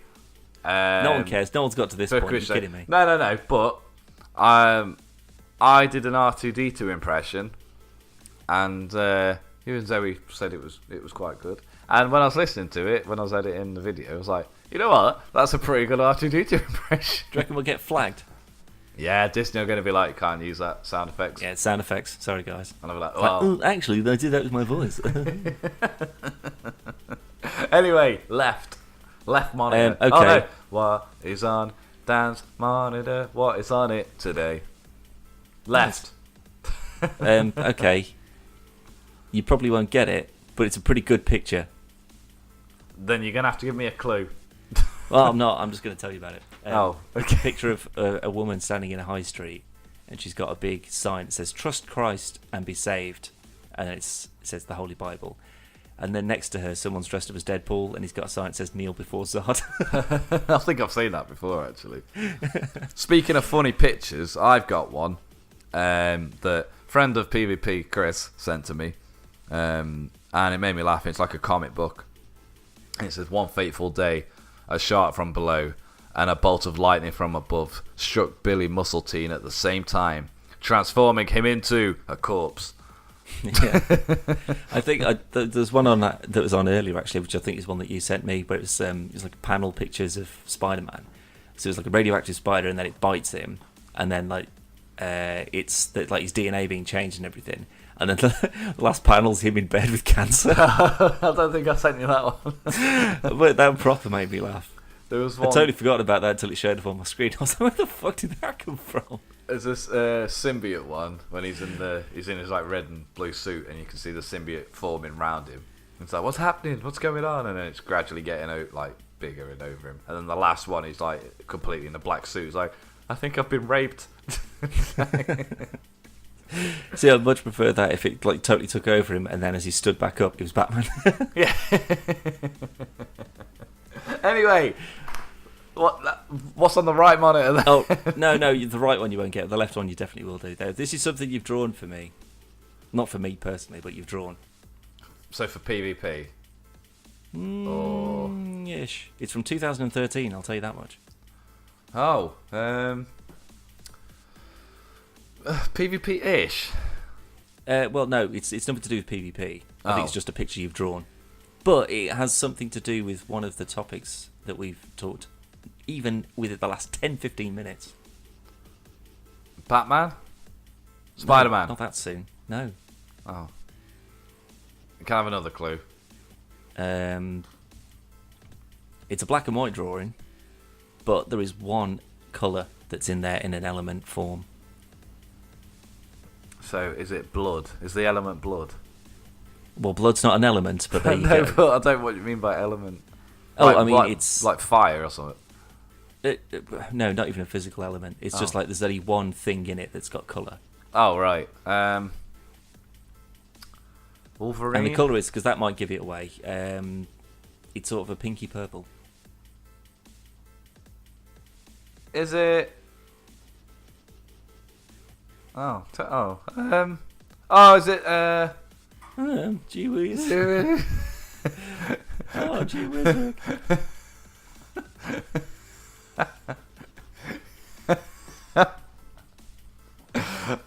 S2: No one cares. No one's got to this point. You're kidding me.
S1: No. But I did an R2D2 impression, and you and Zoe said it was quite good. And when I was listening to it, when I was editing the video, I was like, you know what? That's a pretty good R2D2 impression.
S2: Do you reckon we'll get flagged?
S1: Yeah, Disney are going to be like, can't use that sound effects.
S2: Yeah, sound effects. Sorry, guys.
S1: And I'll be like,
S2: oh, actually, I did that with my voice.
S1: Anyway, left monitor.
S2: Okay.
S1: Oh, no. What is on Dan's monitor? What is on it today? Left.
S2: Okay. You probably won't get it, but it's a pretty good picture.
S1: Then you're going to have to give me a clue.
S2: Well, I'm not. I'm just going to tell you about it.
S1: Okay.
S2: It's a picture of a woman standing in a high street, and she's got a big sign that says, "Trust Christ and be saved," and it says the Holy Bible. And then next to her, someone's dressed up as Deadpool, and he's got a sign that says, "Kneel before Zod."
S1: I think I've seen that before, actually. Speaking of funny pictures, I've got one that friend of PvP, Chris, sent to me, and it made me laugh. It's like a comic book. And it says, "One fateful day, a shot from below and a bolt of lightning from above struck Billy Musseltine at the same time, transforming him into a corpse."
S2: Yeah, I think there's one on that was on earlier actually, which I think is one that you sent me, but it was like panel pictures of Spider-Man. So it's like a radioactive spider, and then it bites him, and then like it's like his DNA being changed and everything. And then the last panel's him in bed with cancer.
S1: I don't think I sent you that one.
S2: But that proper made me laugh.
S1: There was one.
S2: I totally forgot about that until it showed up on my screen. I was like, where the fuck did that come from?
S1: There's this symbiote one when he's in his like red and blue suit, and you can see the symbiote forming round him. It's like, what's happening? What's going on? And then it's gradually getting out like bigger and over him. And then the last one, he's like completely in a black suit. He's like, I think I've been raped.
S2: See, I'd much prefer that if it like totally took over him, and then as he stood back up, he was Batman.
S1: Yeah. Anyway, what's on the right monitor then?
S2: Oh, no, the right one you won't get. The left one you definitely will do. This is something you've drawn for me. Not for me personally, but you've drawn.
S1: So for PvP?
S2: Ish. It's from 2013, I'll tell you that much.
S1: Oh, PvP-ish?
S2: Well, no, it's nothing to do with PvP. I think it's just a picture you've drawn. But it has something to do with one of the topics that we've talked, even within the last 10-15 minutes.
S1: Batman? Spider-Man?
S2: No, not that soon. No.
S1: Oh. Can I have another clue?
S2: It's a black and white drawing, but there is one colour that's in there in an element form.
S1: So, is it blood? Is the element blood?
S2: Well, blood's not an element, but there you
S1: No,
S2: go.
S1: but I don't know what you mean by element.
S2: Oh,
S1: Like-
S2: I mean,
S1: like-
S2: it's...
S1: like fire or something.
S2: No, not even a physical element. It's just like there's only one thing in it that's got colour.
S1: Oh, right. Wolverine?
S2: And the colour is, because that might give it away, it's sort of a pinky purple.
S1: Is it... is it...
S2: Gee whiz. Oh, gee whiz.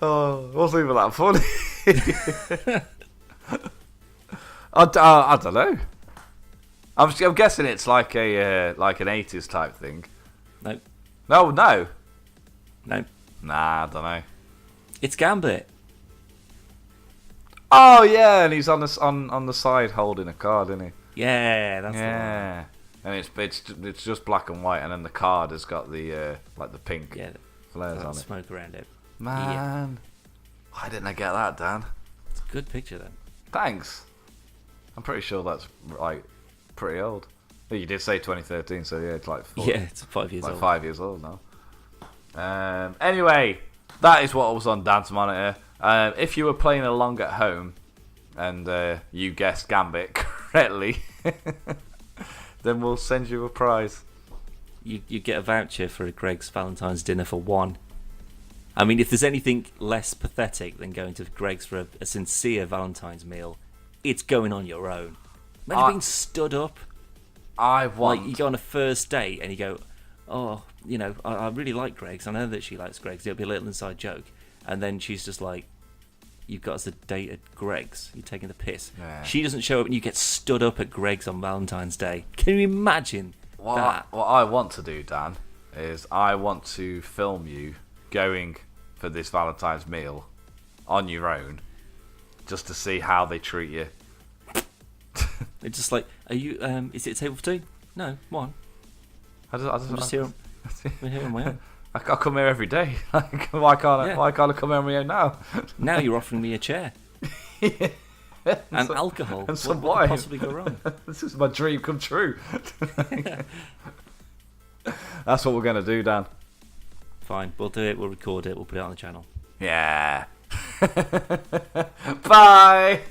S1: Oh, it wasn't even that funny. I don't know. I'm guessing it's like a like an 80s type thing.
S2: No.
S1: No.
S2: No.
S1: Nah, I don't know.
S2: It's Gambit.
S1: Oh yeah, and he's on the side holding a card, isn't he?
S2: Yeah, that's
S1: Yeah. And it's just black and white, and then the card has got the like the pink
S2: the one. Yeah,
S1: flares on it.
S2: smoke around it.
S1: Man, why didn't I get that, Dan?
S2: It's a good picture then.
S1: Thanks. I'm pretty sure that's like pretty old. Well, you did say 2013, so yeah, it's like
S2: it's 5 years
S1: like
S2: old.
S1: 5 years old now. Anyway, that is what was on Dan's monitor. If you were playing along at home and you guessed Gambit correctly, then we'll send you a prize.
S2: You get a voucher for a Greg's Valentine's dinner for one. I mean, if there's anything less pathetic than going to Greg's for a sincere Valentine's meal, it's going on your own. Imagine being stood up. Like, you go on a first date and you go, oh, I really like Greg's. I know that she likes Greg's. It'll be a little inside joke. And then she's just like, you've got us a date at Greg's. You're taking the piss.
S1: Yeah.
S2: She doesn't show up and you get stood up at Greg's on Valentine's Day. Can you imagine that?
S1: What I want to do, Dan, is I want to film you going for this Valentine's meal on your own, just to see how they treat you.
S2: It's just like, are you? Is it a table for two? No, one. I'm just here. I'm here on my own.
S1: I come here every day. Why can't I come here on my own now?
S2: Now you're offering me a chair.
S1: Yeah.
S2: And alcohol.
S1: And some
S2: what
S1: wine.
S2: could possibly go wrong?
S1: This is my dream come true. That's what we're going to do, Dan.
S2: Fine, we'll do it, we'll record it, we'll put it on the channel.
S1: Yeah. Bye.